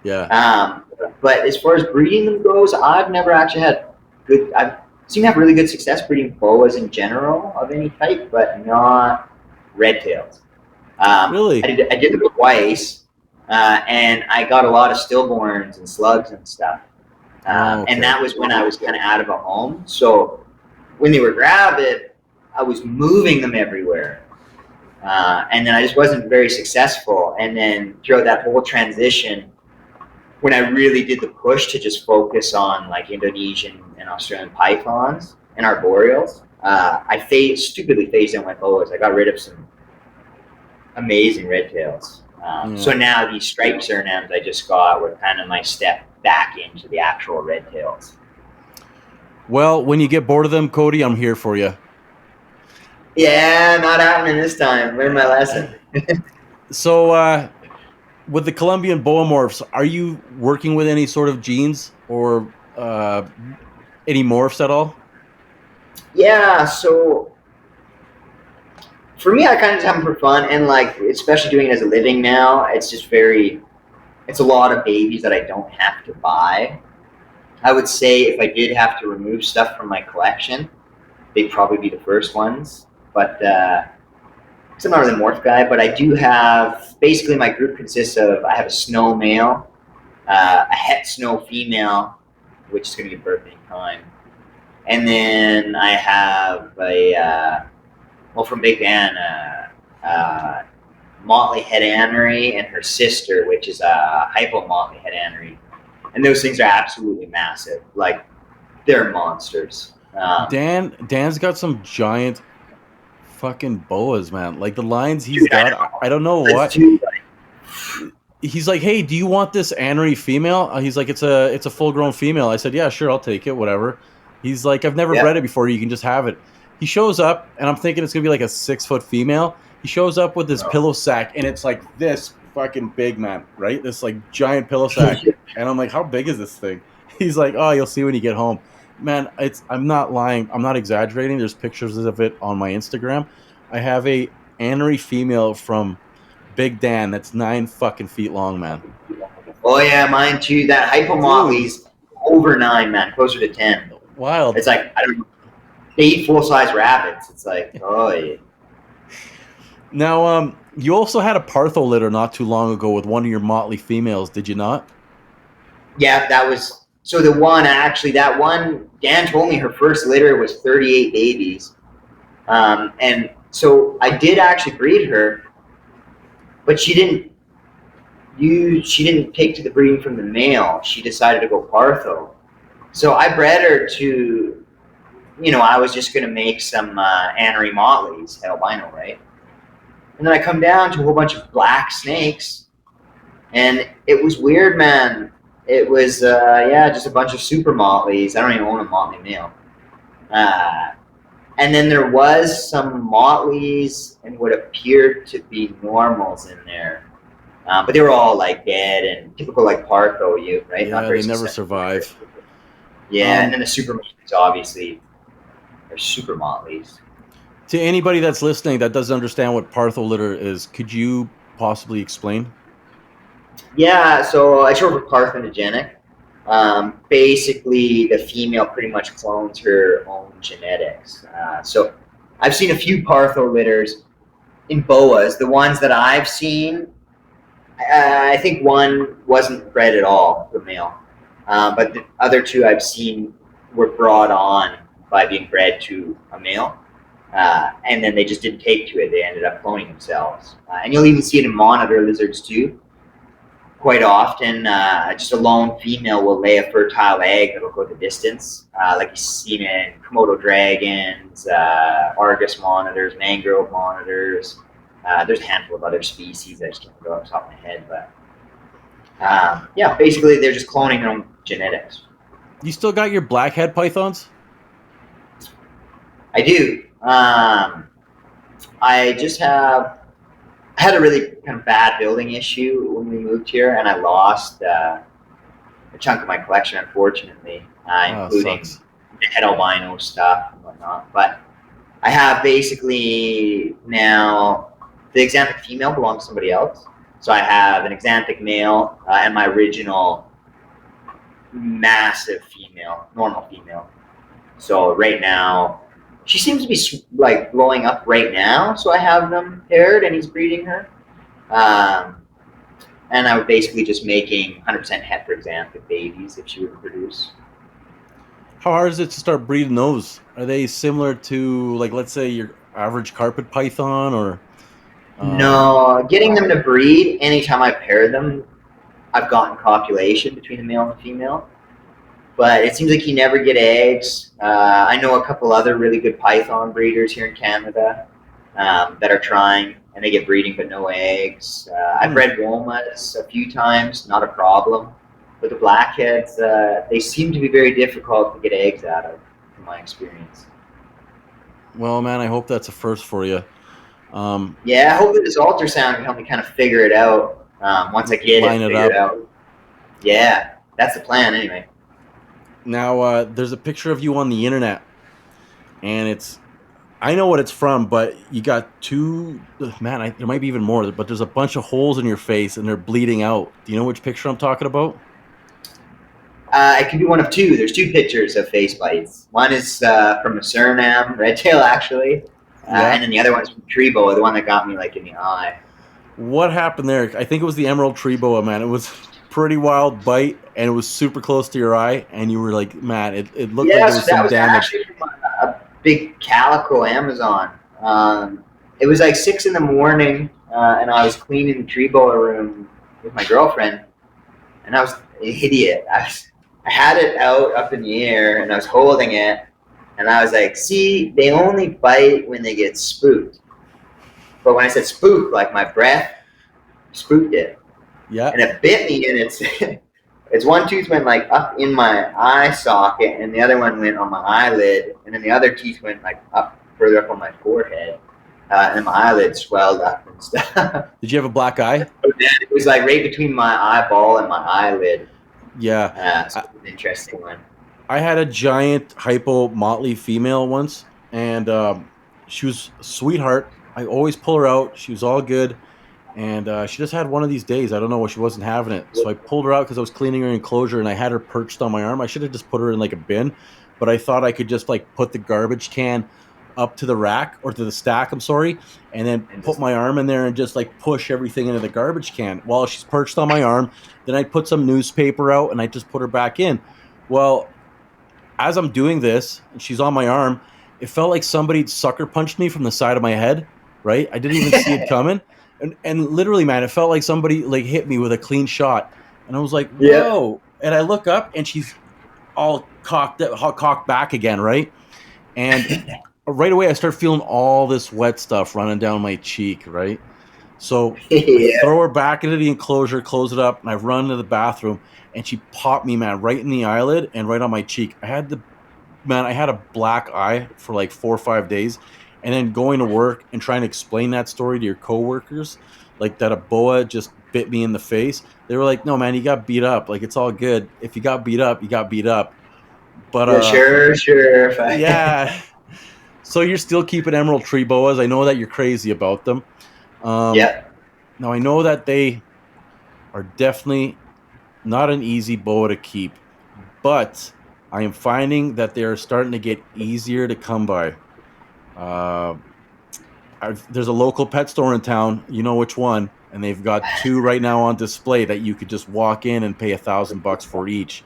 Yeah.
But as far as breeding them goes, I've never actually had good. I've seen to have really good success breeding boas in general of any type, but not red tails.
Really?
I did it twice, and I got a lot of stillborns and slugs and stuff.
Okay.
And that was when I was kind of out of a home. So when they were rabid, I was moving them everywhere. And then I just wasn't very successful. And then throughout that whole transition, when I really did the push to just focus on like Indonesian and Australian pythons and arboreals, I stupidly phased out my boas. I got rid of some amazing red tails. So now these striped Surinams I just got were kind of my step back into the actual red tails.
Well, when you get bored of them, Cody, I'm here for you.
Yeah, not happening this time. Learn my lesson.
So, with the Colombian boa morphs, are you working with any sort of genes or any morphs at all?
Yeah, so for me, I kind of just have them for fun, and like especially doing it as a living now, it's a lot of babies that I don't have to buy. I would say if I did have to remove stuff from my collection, they'd probably be the first ones. But because I'm not really a morph guy, but I do have, basically my group consists of, I have a snow male, a het snow female, which is going to give birth any time. And then I have from Big Dan, Motley head anery and her sister, which is a hypo Motley head anery. And those things are absolutely massive. Like, they're monsters.
Dan's got some giant fucking boas, man. Like the lines he's got, I don't know what. He's like, hey, do you want this anery female? He's like, it's a full grown female. I said, yeah, sure, I'll take it, whatever. He's like, I've never bred it before. You can just have it. He shows up, and I'm thinking it's gonna be like a 6-foot female. He shows up with this pillow sack, and it's like this fucking big, man, right? This like giant pillow sack, and I'm like, how big is this thing? He's like, oh, you'll see when you get home. Man, I'm not lying. I'm not exaggerating. There's pictures of it on my Instagram. I have a anery female from Big Dan that's 9 fucking feet long, man.
Oh yeah, mine too. That hypomotley's over 9, man, closer to 10.
Wild.
It's like, I don't know. They eat full-size rabbits. It's like, oh yeah.
Now, you also had a Partho litter not too long ago with one of your motley females, did you not?
Yeah, that was. So that one, Dan told me her first litter was 38 babies. And so I did actually breed her, but she didn't take to the breeding from the male. She decided to go Partho. So I bred her to, I was just going to make some anery motleys, albino, right? And then I come down to a whole bunch of black snakes, and it was weird, man. It was, just a bunch of super motleys. I don't even own a motley male. And then there was some motleys and what appeared to be normals in there. But they were all like dead and typical like Partho, right?
Yeah, they never survive.
Yeah, and then the super motleys obviously are super motleys.
To anybody that's listening that doesn't understand what Partho litter is, could you possibly explain?
Yeah, so I short for parthenogenic. Basically, the female pretty much clones her own genetics. So I've seen a few Partho litters in boas. The ones that I've seen, I think one wasn't bred at all, the male. But the other two I've seen were brought on by being bred to a male. And then they just didn't take to it. They ended up cloning themselves. And you'll even see it in monitor lizards too. quite often, just a lone female will lay a fertile egg that'll go the distance, like you've seen in Komodo dragons, Argus monitors, mangrove monitors. There's a handful of other species I just can't go off the top of my head, but yeah, basically they're just cloning their own genetics.
You still got your blackhead pythons?
I do. I had a really kind of bad building issue when we moved here, and I lost a chunk of my collection, unfortunately, including the head albino stuff and whatnot. But I have basically now the Xanthic female belongs to somebody else. So I have an Xanthic male and my original massive female, normal female. So right now, she seems to be like blowing up right now. So I have them paired, and he's breeding her. And I was basically just making 100% het for Xanthic babies if she would produce.
How hard is it to start breeding those? Are they similar to, like, let's say your average carpet python, or?
No, getting them to breed, anytime I pair them, I've gotten copulation between the male and the female. But it seems like you never get eggs. I know a couple other really good python breeders here in Canada that are trying, and they get breeding but no eggs. I've bred womas a few times, not a problem. But the blackheads, they seem to be very difficult to get eggs out of, from my experience.
Well, man, I hope that's a first for you.
Yeah, I hope that this ultrasound can help me kind of figure it out once I get it figured out. Yeah, that's the plan anyway.
Now, there's a picture of you on the internet, and I know what it's from, but you got two, man, there might be even more, but there's a bunch of holes in your face, and they're bleeding out. Do you know which picture I'm talking about?
It could be one of two. There's two pictures of face bites. One is from a Suriname red tail, actually, and then the other one's from tree boa, the one that got me like in the eye.
What happened there? I think it was the emerald tree boa, man. It was pretty wild bite, and it was super close to your eye, and you were like, man, it looked like there was some damage.
Actually from a big calico Amazon. It was like 6 in the morning, and I was cleaning the tree boa room with my girlfriend, and I was an idiot. I had it out up in the air, and I was holding it, and I was like, see, they only bite when they get spooked. But when I said spooked, like my breath spooked it.
Yeah.
And it bit me, and its one tooth went like up in my eye socket, and the other one went on my eyelid, and then the other teeth went like up further up on my forehead, and my eyelid swelled up and stuff.
Did you have a black eye?
It was like right between my eyeball and my eyelid.
Yeah.
So it was an interesting one.
I had a giant hypo motley female once, and she was a sweetheart. I always pull her out. She was all good. And she just had one of these days. I don't know why she wasn't having it. So I pulled her out because I was cleaning her enclosure, and I had her perched on my arm. I should have just put her in like a bin, but I thought I could just like put the garbage can up to the rack, or to the stack, I'm sorry, and then put my arm in there and just like push everything into the garbage can while she's perched on my arm. Then I'd put some newspaper out, and I just put her back in. Well, as I'm doing this, and she's on my arm, it felt like somebody sucker punched me from the side of my head, right? I didn't even see it coming. And literally, man, it felt like somebody like hit me with a clean shot. And I was like, whoa. Yeah. And I look up, and she's all cocked back again, right? And right away, I start feeling all this wet stuff running down my cheek, right? So I throw her back into the enclosure, close it up, and I run to the bathroom, and she popped me, man, right in the eyelid and right on my cheek. I had a black eye for like 4 or 5 days. And then going to work and trying to explain that story to your coworkers, like that a boa just bit me in the face. They were like, no, man, you got beat up. Like, it's all good. If you got beat up, you got beat up. But
sure.
Yeah. So you're still keeping emerald tree boas. I know that you're crazy about them.
Yeah.
Now, I know that they are definitely not an easy boa to keep, but I am finding that they are starting to get easier to come by. There's a local pet store in town, you know which one, and they've got 2 right now on display that you could just walk in and pay $1,000 for each,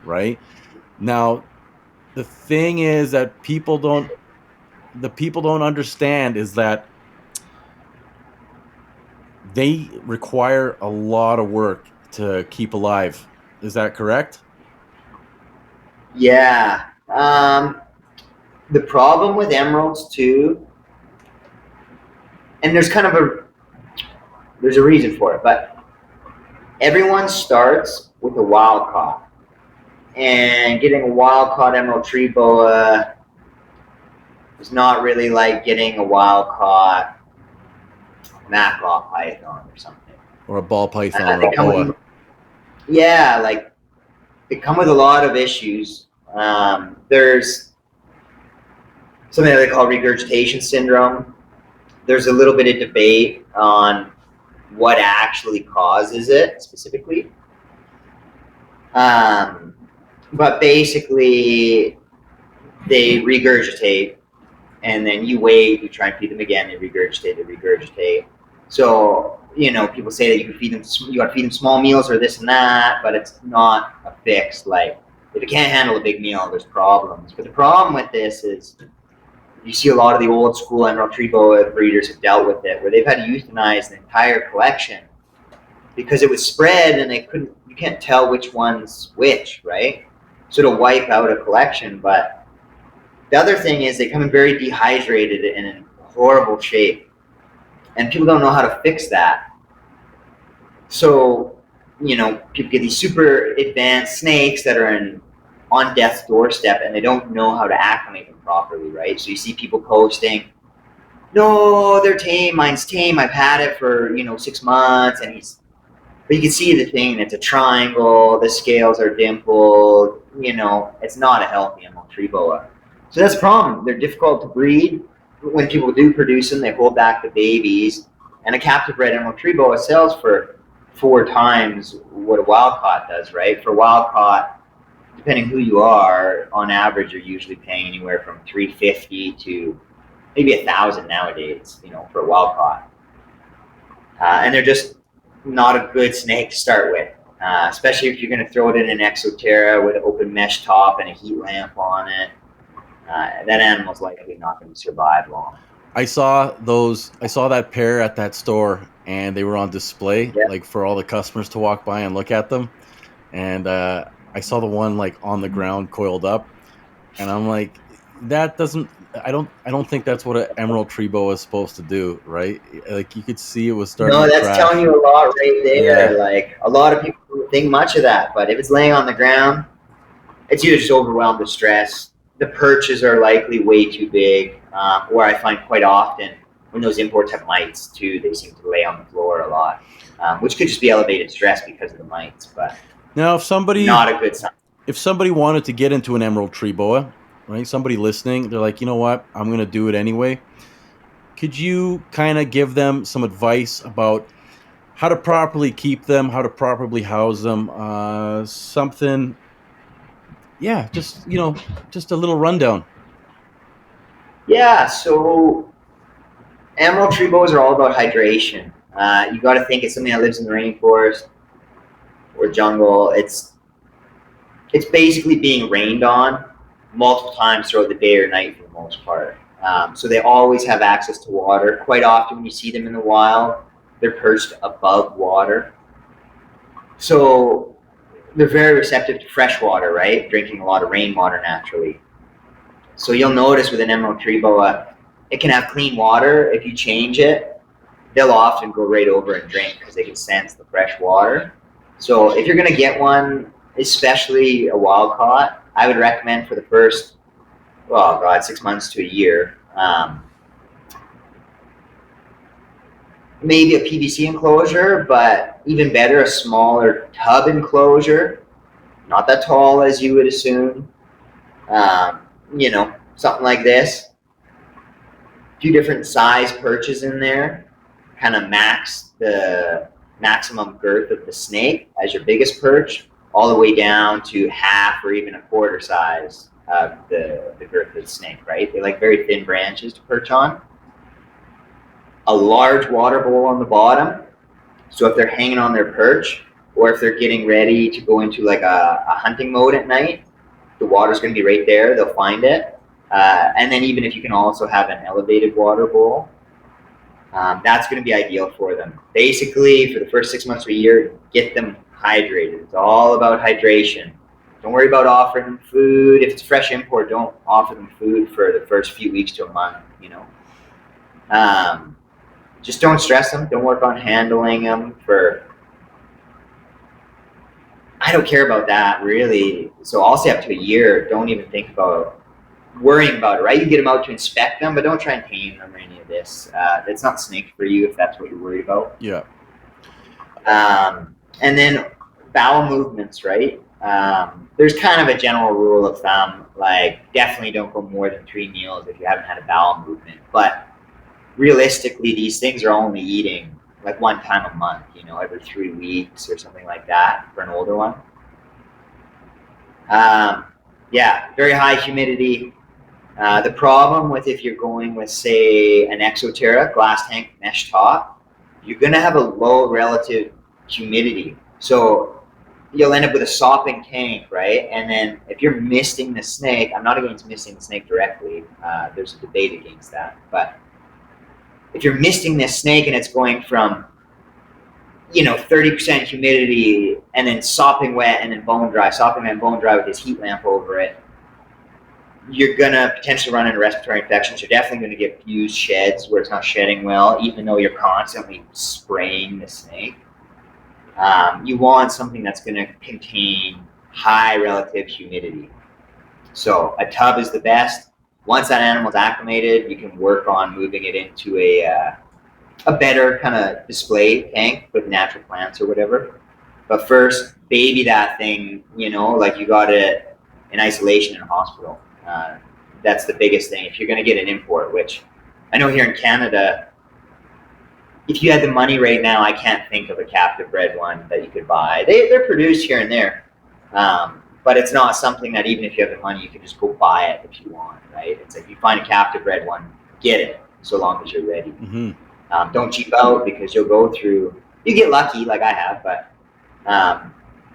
right? Now, the thing is that people don't understand is that they require a lot of work to keep alive. Is that correct?
Yeah. The problem with emeralds too, and there's a reason for it, but everyone starts with a wild caught, and getting a wild caught emerald tree boa is not really like getting a wild caught mackerel python or something.
Or a ball python or a
They come
boa?
with, yeah, like they come with a lot of issues. There's something that they call regurgitation syndrome. There's a little bit of debate on what actually causes it specifically. But basically, they regurgitate, and then you wait, you try and feed them again, they regurgitate. So, people say that you got to feed them small meals or this and that, but it's not a fix. Like, if it can't handle a big meal, there's problems. But the problem with this is you see a lot of the old school emerald tree boa breeders have dealt with it, where they've had to euthanize the entire collection because it was spread and you can't tell which one's which, right? So to wipe out a collection. But the other thing is they come in very dehydrated and in horrible shape, and people don't know how to fix that. So, people get these super advanced snakes that are on death's doorstep, and they don't know how to acclimate them properly, right? So you see people posting, no, they're tame, mine's tame, I've had it for 6 months, but you can see the thing, it's a triangle, the scales are dimpled, it's not a healthy emerald tree boa. So that's the problem. They're difficult to breed. When people do produce them, they hold back the babies, and a captive bred emerald tree boa sells for 4 times what a wild caught does, right? For wild caught, depending who you are, on average, you're usually paying anywhere from $350 to maybe $1,000 nowadays, for a wild caught. And they're just not a good snake to start with, especially if you're going to throw it in an Exoterra with an open mesh top and a heat lamp on it. That animal's likely not going to survive long.
I saw that pair at that store, and they were on display, like for all the customers to walk by and look at them. And I saw the one like on the ground coiled up, and I'm like, that doesn't. I don't think that's what an emerald tree boa is supposed to do, right? Like you could see it was starting.
No,
to
that's
crash.
telling you a lot right there.
Yeah.
Like a lot of people don't think much of that, but if it's laying on the ground, it's either just overwhelmed with stress. The perches are likely way too big, or I find quite often when those imports have mites too, they seem to lay on the floor a lot, which could just be elevated stress because of the mites. But
now, if somebody
not a good sign.
If somebody wanted to get into an emerald tree boa, right? Somebody listening, they're like, you know what? I'm going to do it anyway. Could you kind of give them some advice about how to properly keep them, how to properly house them? Something, yeah, just a little rundown.
Yeah, so emerald tree boas are all about hydration. You got to think it's something that lives in the rainforest or jungle. It's basically being rained on multiple times throughout the day or night for the most part. So they always have access to water. Quite often when you see them in the wild, they're perched above water. So they're very receptive to fresh water, right? Drinking a lot of rainwater naturally. So you'll notice with an emerald tree boa, it can have clean water. If you change it, they'll often go right over and drink because they can sense the fresh water. So if you're going to get one, especially a wild caught, I would recommend for the first, 6 months to a year, maybe a PVC enclosure, but even better, a smaller tub enclosure, not that tall as you would assume, something like this. A few different size perches in there, kind of max the maximum girth of the snake as your biggest perch, all the way down to half or even a quarter size of the girth of the snake, right? They like very thin branches to perch on. A large water bowl on the bottom, so if they're hanging on their perch or if they're getting ready to go into like a hunting mode at night, the water's going to be right there. They'll find it. And then even if you can also have an elevated water bowl, that's going to be ideal for them. Basically, for the first 6 months or a year, get them hydrated. It's all about hydration. Don't worry about offering them food. If it's fresh import, don't offer them food for the first few weeks to a month, you know. Just don't stress them. Don't work on handling them I don't care about that, really. So I'll say up to a year. Don't even think about worrying about it, right? You get them out to inspect them, but don't try and tame them or any of this. It's not snake for you if that's what you're worried about.
Yeah.
And then bowel movements, right? There's kind of a general rule of thumb, like definitely don't go more than 3 meals if you haven't had a bowel movement. But realistically, these things are only eating like 1 time a month, you know, every 3 weeks or something like that for an older one. Yeah, very high humidity. The problem with if you're going with, say, an Exoterra glass tank mesh top, you're going to have a low relative humidity. So you'll end up with a sopping tank, right? And then if you're misting the snake, I'm not against misting the snake directly. There's a debate against that. But if you're misting this snake and it's going from, you know, 30% humidity and then sopping wet and then bone dry, sopping wet and bone dry with this heat lamp over it, you're going to potentially run into respiratory infections. You're definitely going to get fused sheds where it's not shedding well, even though you're constantly spraying the snake. You want something that's going to contain high relative humidity. So a tub is the best. Once that animal's acclimated, you can work on moving it into a better kind of display tank with natural plants or whatever. But first, baby that thing, you know, like you got it in isolation in a hospital. That's the biggest thing. If you're going to get an import, which I know here in Canada, if you had the money right now, I can't think of a captive bred one that you could buy. They're produced here and there, but it's not something that even if you have the money, you can just go buy it if you want, right? It's like you find a captive bred one, get it, so long as you're ready.
Mm-hmm.
Don't cheap out because you'll go through, you get lucky like I have, but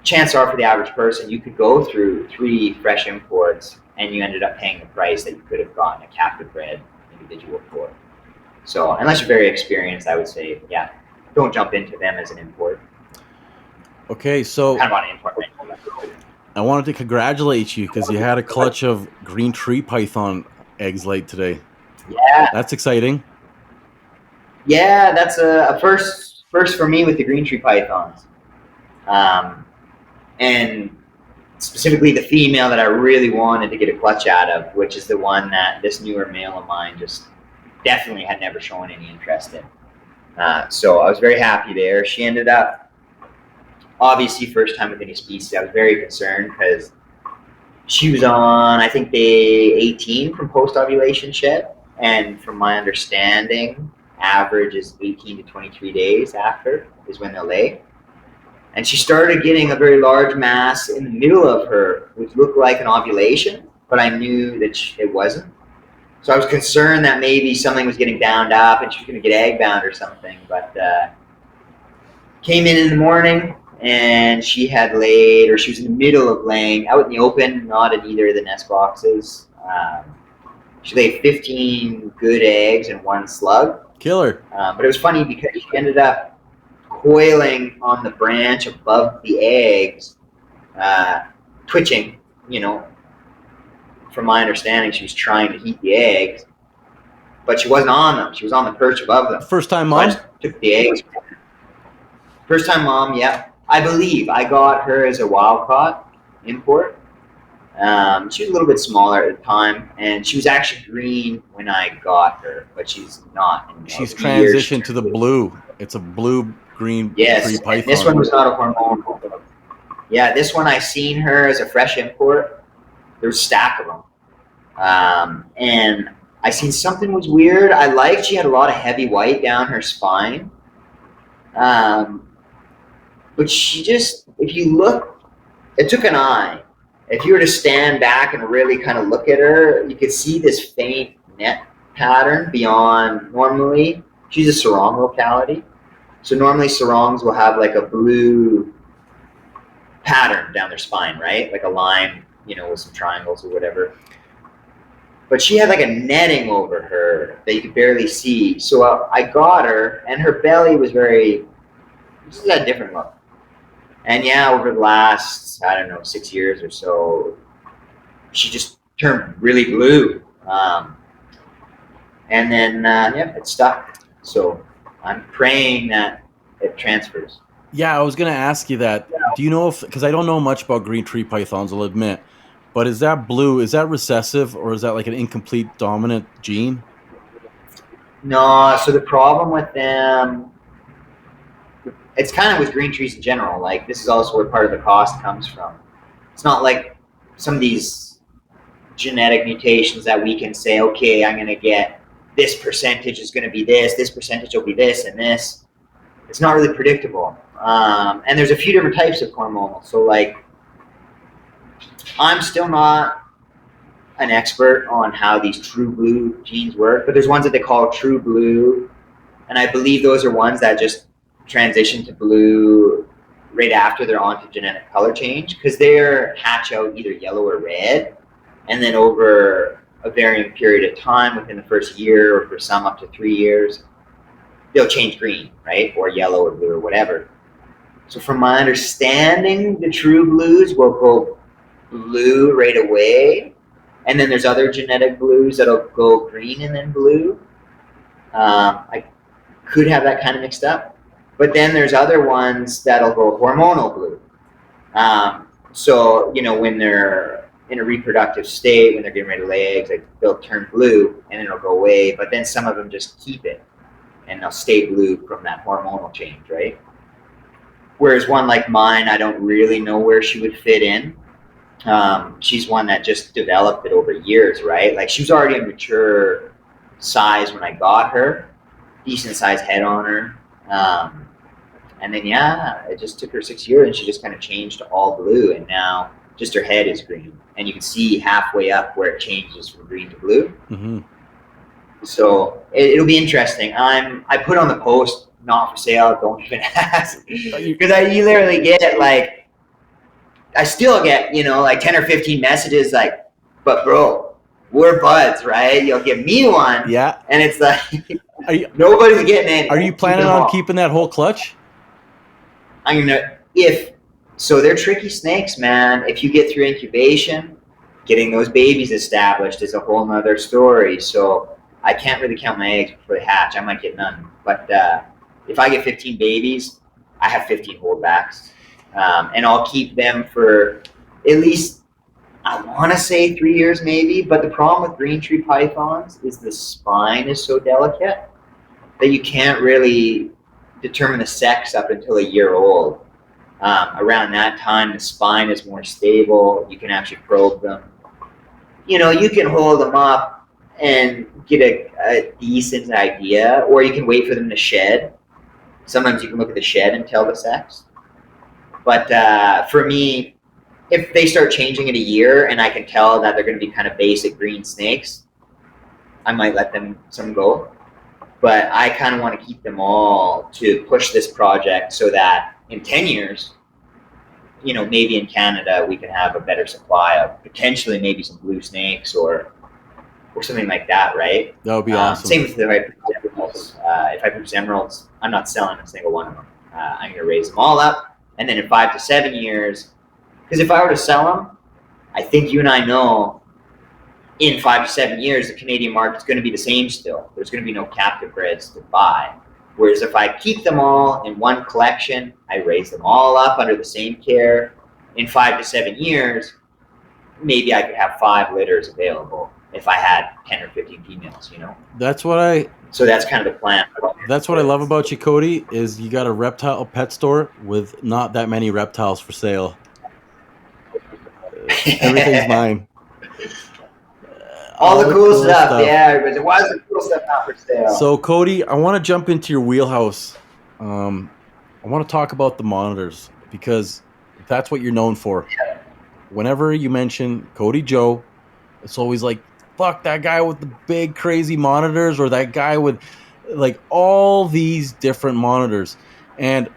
chances are for the average person, you could go through 3 fresh imports and you ended up paying the price that you could have gotten a captive bred individual for. So unless you're very experienced, I would say, yeah, don't jump into them as an import.
Okay, so
Kind of on an import.
I wanted to congratulate you because you had a clutch of green tree python eggs laid today.
Yeah.
That's exciting.
Yeah, that's a first for me with the green tree pythons. And specifically the female that I really wanted to get a clutch out of, which is the one that this newer male of mine just definitely had never shown any interest in. So I was very happy there. She ended up, obviously first time with any species, I was very concerned because she was on, I think, day 18 from post-ovulation shed. And from my understanding, average is 18 to 23 days after is when they'll lay. And she started getting a very large mass in the middle of her, which looked like an ovulation, but I knew that it wasn't. So I was concerned that maybe something was getting bound up and she was going to get egg bound or something. But came in the morning and she had laid, or she was in the middle of laying out in the open, not in either of the nest boxes. She laid 15 good eggs and 1 slug.
Killer.
But it was funny because she ended up coiling on the branch above the eggs, twitching, you know. From my understanding, she was trying to heat the eggs, but she wasn't on them. She was on the perch above them.
First time mom?
So I just took the eggs. First time mom, yeah. I believe I got her as a wild caught import. She was a little bit smaller at the time, and she was actually green when I got her, but she's not anymore.
She's transitioned to the blue. It's a blue-green tree python.
This one was not a hormonal. Yeah, this one I seen her as a fresh import. There was a stack of them. And I seen something was weird. I liked she had a lot of heavy white down her spine. But she just, if you look, it took an eye. If you were to stand back and really kind of look at her, you could see this faint net pattern beyond normally. She's a sarong locality. So normally sarongs will have like a blue pattern down their spine, right? Like a line, you know, with some triangles or whatever. But she had like a netting over her that you could barely see. So I got her, and her belly was very, this is a different look. And yeah, over the last, I don't know, 6 years or so, she just turned really blue. And then, yeah, it stuck. So I'm praying that it transfers.
Yeah, I was gonna ask you that. Do you know if, because I don't know much about green tree pythons, I'll admit, but is that blue? Is that recessive or is that like an incomplete dominant gene?
No, so the problem with them, it's kind of with green trees in general. Like this is also where part of the cost comes from. It's not like some of these genetic mutations that we can say, okay, I'm going to get this percentage is going to be this percentage will be this, and this. It's not really predictable. And there's a few different types of hormonal. So like, I'm still not an expert on how these true blue genes work, but there's ones that they call true blue, and I believe those are ones that just transition to blue right after their ontogenetic color change, because they're hatch out either yellow or red, and then over a varying period of time within the first year, or for some up to 3 years, they'll change green, right, or yellow or blue or whatever. So from my understanding, the true blues will go blue right away, and then there's other genetic blues that'll go green and then blue. I could have that kind of mixed up. But then there's other ones that'll go hormonal blue. So, you know, when they're in a reproductive state, when they're getting ready to lay eggs, like, they'll turn blue and it'll go away. But then some of them just keep it and they'll stay blue from that hormonal change, right? Whereas one like mine, I don't really know where she would fit in. She's one that just developed it over years, right? Like she was already a mature size when I got her, decent sized head on her. And then, yeah, it just took her 6 years and she just kind of changed to all blue. And now just her head is green. And you can see halfway up where it changes from green to blue.
Mm-hmm.
So it'll be interesting. I put on the post, not for sale, don't even ask. Because you literally get like, I still get, you know, like 10 or 15 messages like, but bro, we're buds, right? You'll give me one.
Yeah.
And it's like, nobody's getting any.
Are you planning on keeping that whole clutch?
I'm gonna, so they're tricky snakes, man. If you get through incubation, getting those babies established is a whole nother story. So I can't really count my eggs before they hatch. I might get none. But if I get 15 babies, I have 15 holdbacks. And I'll keep them for at least, I want to say 3 years maybe. But the problem with green tree pythons is the spine is so delicate that you can't really determine the sex up until a year old. Around that time, the spine is more stable. You can actually probe them. You know, you can hold them up and get a decent idea, or you can wait for them to shed. Sometimes you can look at the shed and tell the sex. But for me, if they start changing in a year and I can tell that they're going to be kind of basic green snakes, I might let some go. But I kind of want to keep them all to push this project so that in 10 years, you know, maybe in Canada, we can have a better supply of potentially maybe some blue snakes or something like that, right?
That would be awesome.
Same with if I produce emeralds. If I produce emeralds, I'm not selling a single one of them. I'm going to raise them all up. And then in 5 to 7 years, because if I were to sell them, I think you and I know in 5 to 7 years, the Canadian market's going to be the same still. There's going to be no captive breds to buy. Whereas if I keep them all in one collection, I raise them all up under the same care, in 5 to 7 years, maybe I could have 5 litters available if I had 10 or 15 females, you know? So that's kind of the plan.
That's what I love about you, Cody, is you got a reptile pet store with not that many reptiles for sale. Everything's mine.
All the cool stuff. Yeah, but why is the cool stuff not for sale?
So, Cody, I want to jump into your wheelhouse. I want to talk about the monitors because that's what you're known for.
Yeah.
Whenever you mention Cody Joe, it's always like, fuck, that guy with the big, crazy monitors, or that guy with like all these different monitors. And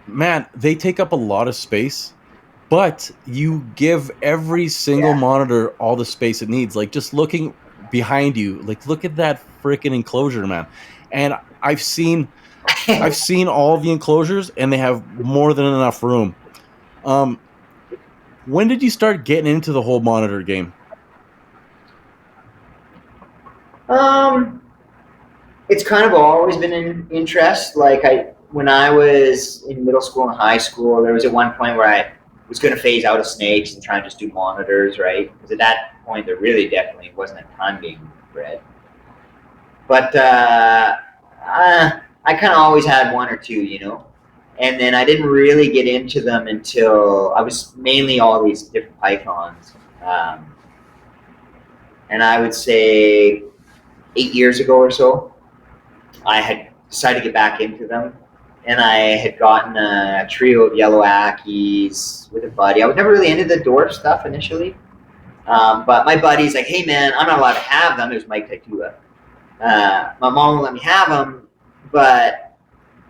man, they take up a lot of space. But you give every single monitor all the space it needs. Like just looking behind you, like look at that freaking enclosure, man. And I've seen I've seen all the enclosures, and they have more than enough room. When did you start getting into the whole monitor game?
It's kind of always been an interest. Like when I was in middle school and high school, there was at one point where I was going to phase out of snakes and try and just do monitors, right? Because at that point, there really definitely wasn't a ton being bred. But I kind of always had one or two, you know. And then I didn't really get into them until I was mainly all these different pythons. And I would say 8 years ago or so, I had decided to get back into them. And I had gotten a trio of yellow Ackies with a buddy. I was never really into the dwarf stuff initially. But my buddy's like, hey man, I'm not allowed to have them. It was Mike Taitula. My mom won't let me have them, but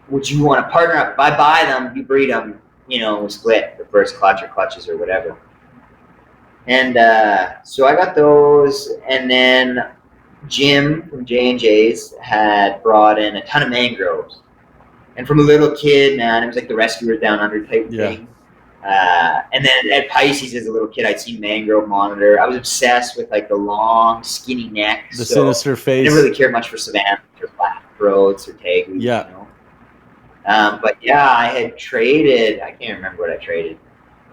would you want to partner up? If I buy them, you breed them, you know, we split the first clutch or clutches or whatever. And so I got those, and then Jim from J&J's had brought in a ton of mangroves. And from a little kid, man, it was like the Rescuers Down Under type thing. And then at Pisces as a little kid, I'd seen mangrove monitor. I was obsessed with like the long, skinny neck.
The sinister face.
I didn't really care much for Savannah or flat throats or tagus, you know. But yeah, I had traded, I can't remember what I traded.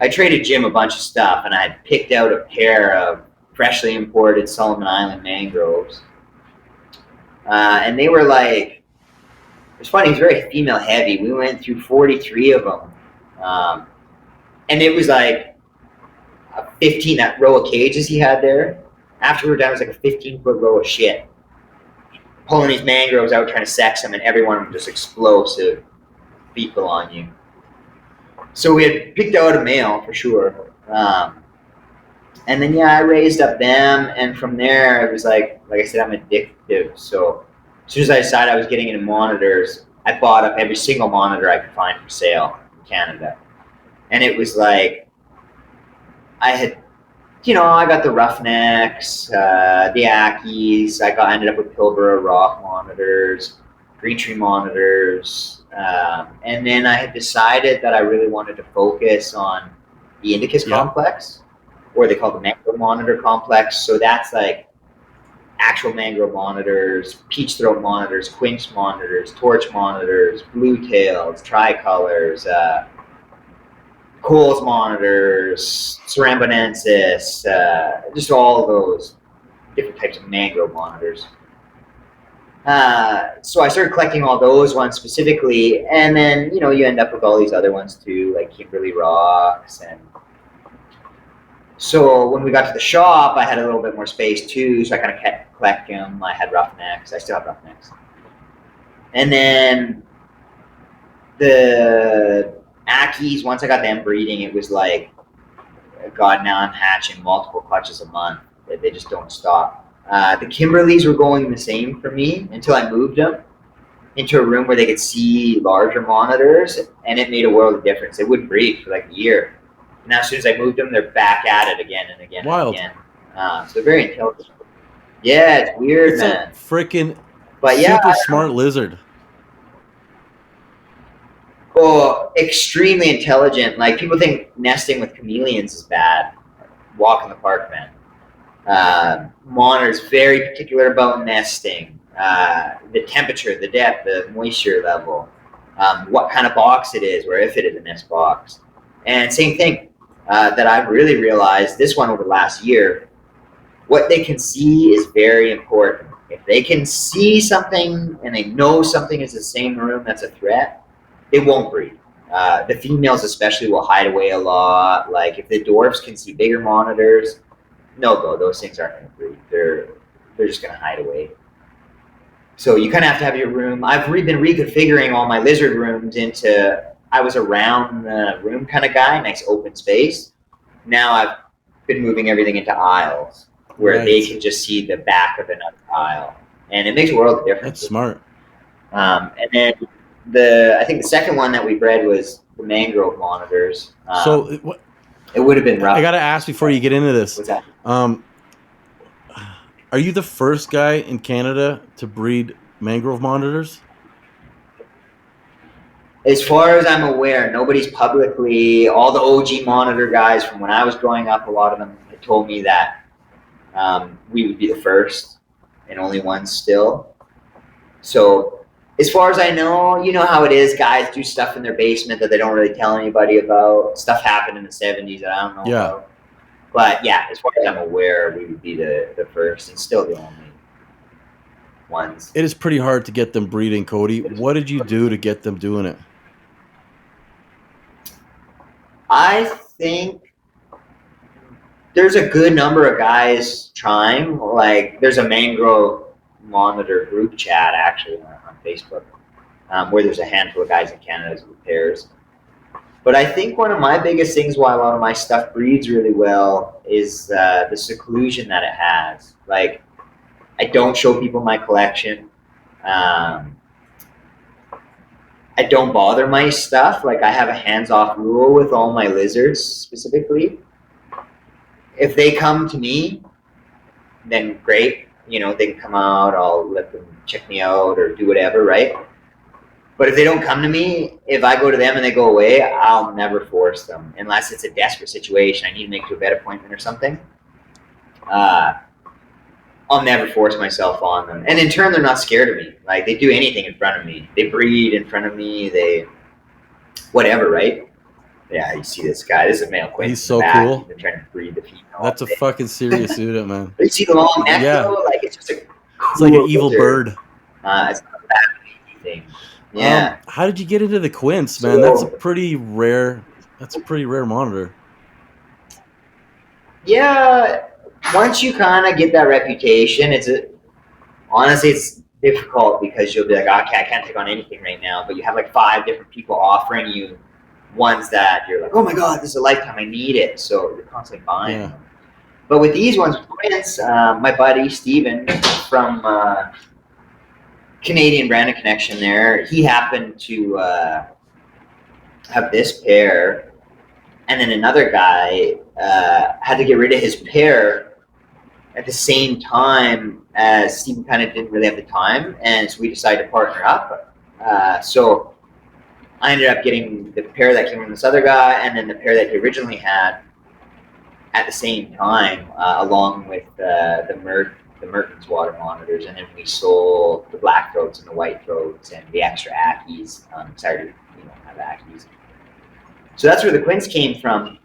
I traded Jim a bunch of stuff, and I had picked out a pair of freshly imported Solomon Island mangroves. And they were like, it's funny, it was very female heavy. We went through 43 of them. And it was like a 15, that row of cages he had there. After we were done, it was like a 15-foot row of shit. Pulling these mangroves out, trying to sex them, and every one of them just explosive, people on you. So we had picked out a male for sure. And then, yeah, I raised up them. And from there, it was like I said, I'm addictive. So as soon as I decided I was getting into monitors, I bought up every single monitor I could find for sale in Canada. And it was like, I had, you know, I got the Roughnecks, the Ackies. I ended up with Pilbara rock monitors, Green Tree monitors. And then I had decided that I really wanted to focus on the Indicus complex, or they call it the mangrove monitor complex. So that's like actual mangrove monitors, peach throat monitors, quince monitors, torch monitors, blue tails, tricolors, Coles monitors, Cerambonensis, just all of those different types of mangrove monitors. So I started collecting all those ones specifically, and then, you know, you end up with all these other ones too, like Kimberly Rocks. And so when we got to the shop, I had a little bit more space too, so I kind of kept collecting them. I had Roughnecks. I still have Roughnecks. And then the Ackies, once I got them breeding, it was like, God, now I'm hatching multiple clutches a month. They just don't stop. The Kimberleys were going the same for me until I moved them into a room where they could see larger monitors, and it made a world of difference. They wouldn't breed for like a year. And now as soon as I moved them, they're back at it again and again and again. So they're very intelligent. Yeah, it's weird,
it's
man.
It's a freaking super smart lizard.
Oh, extremely intelligent. Like, people think nesting with chameleons is bad. Walk in the park, man. Monitor's very particular about nesting. The temperature, the depth, the moisture level, what kind of box it is, or if it is a nest box. And same thing that I've really realized, this one over the last year, what they can see is very important. If they can see something and they know something is the same room that's a threat, they won't breed. The females especially will hide away a lot. Like, if the dwarfs can see bigger monitors, no go. Those things aren't going to breed. They're just going to hide away. So you kind of have to have your room. I've been reconfiguring all my lizard rooms into, I was around the room kind of guy, nice open space. Now I've been moving everything into aisles where they can just see the back of another aisle. And it makes a world of difference.
That's smart.
And then I think the second one that we bred was the mangrove monitors. It would have been rough.
I got to ask before you get into this.
What's that?
Are you the first guy in Canada to breed mangrove monitors?
As far as I'm aware, nobody's publicly, all the OG monitor guys from when I was growing up, a lot of them had told me that we would be the first and only ones still. So as far as I know, you know how it is, guys do stuff in their basement that they don't really tell anybody about. Stuff happened in the 70s that I don't know about. But yeah, as far as I'm aware, we would be the first and still the only ones.
It is pretty hard to get them breeding, Cody. What did you do to get them doing it?
I think there's a good number of guys trying. Like, there's a mangrove monitor group chat actually on Facebook, where there's a handful of guys in Canada with pairs. But I think one of my biggest things why a lot of my stuff breeds really well is the seclusion that it has. Like, I don't show people my collection. I don't bother my stuff. Like, I have a hands-off rule with all my lizards specifically. If they come to me, then great. You know, they can come out. I'll let them check me out or do whatever, right? But if they don't come to me, if I go to them and they go away, I'll never force them unless it's a desperate situation. I need to make a vet appointment or something. I'll never force myself on them. And in turn, they're not scared of me. Like, they do anything in front of me. They breed in front of me. They, whatever, right? Yeah, you see this guy. This is a male queen.
He's so cool.
He's been trying to breed the female.
That's a fucking serious unit, man.
You see the long neck, though? Like, it's just a cool
It's like an evil bird.
It's not a bad thing. Yeah.
How did you get into the quince, man? That's a pretty rare monitor.
Yeah, once you kind of get that reputation, honestly, it's difficult because you'll be like, okay, I can't take on anything right now. But you have like 5 different people offering you ones that you're like, oh my God, this is a lifetime, I need it. So you're constantly buying them. But with these ones, quince, my buddy Steven from Canadian Branded Connection there, he happened to have this pair. And then another guy had to get rid of his pair at the same time as Steven kind of didn't really have the time. And so we decided to partner up. So I ended up getting the pair that came from this other guy and then the pair that he originally had at the same time, along with the Mertens water monitors. And then we sold the black throats and the white throats and the extra Ackies. Sorry, we don't have Ackies. So that's where the quince came from.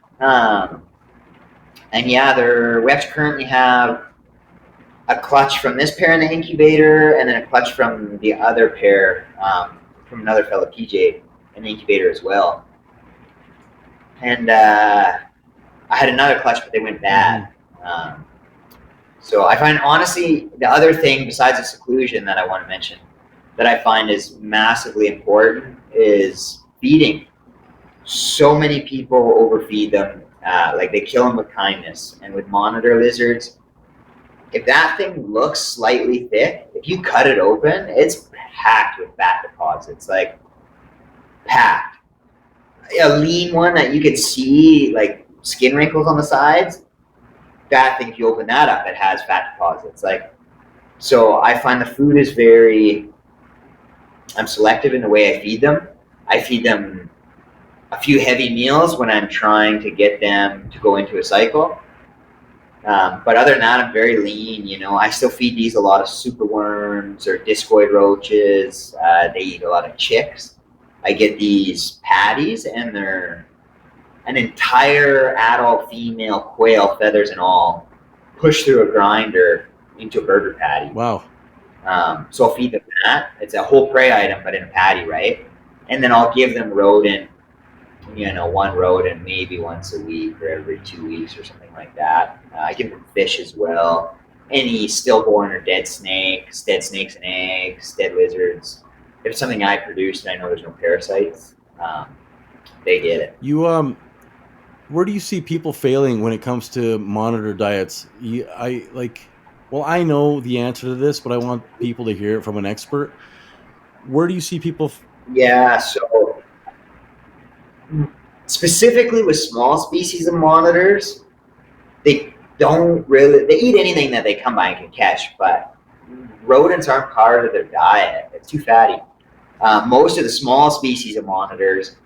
And yeah, we actually currently have a clutch from this pair in the incubator and then a clutch from the other pair, from another fellow, PJ, in the incubator as well. And I had another clutch, but they went bad. So I find, honestly, the other thing besides the seclusion that I want to mention that I find is massively important is feeding. So many people overfeed them, like they kill them with kindness. And with monitor lizards, if that thing looks slightly thick, if you cut it open, it's packed with fat deposits, like packed. A lean one that you could see, like skin wrinkles on the sides, that thing, if you open that up, it has fat deposits. Like, so I find the food is I'm selective in the way I feed them. I feed them a few heavy meals when I'm trying to get them to go into a cycle. But other than that, I'm very lean. You know, I still feed these a lot of superworms or discoid roaches. They eat a lot of chicks. I get these patties, and they're an entire adult female quail, feathers and all, pushed through a grinder into a burger patty.
Wow.
So I'll feed them that. It's a whole prey item, but in a patty, right? And then I'll give them rodent, one rodent maybe once a week or every 2 weeks or something like that. I give them fish as well. Any stillborn or dead snakes and eggs, dead lizards. If it's something I produced and I know there's no parasites, they get it.
Where do you see people failing when it comes to monitor diets? I know the answer to this, but I want people to hear it from an expert. Where do you see people?
Yeah, so specifically with small species of monitors, they eat anything that they come by and can catch, but rodents aren't part of their diet. It's too fatty. Most of the small species of monitors,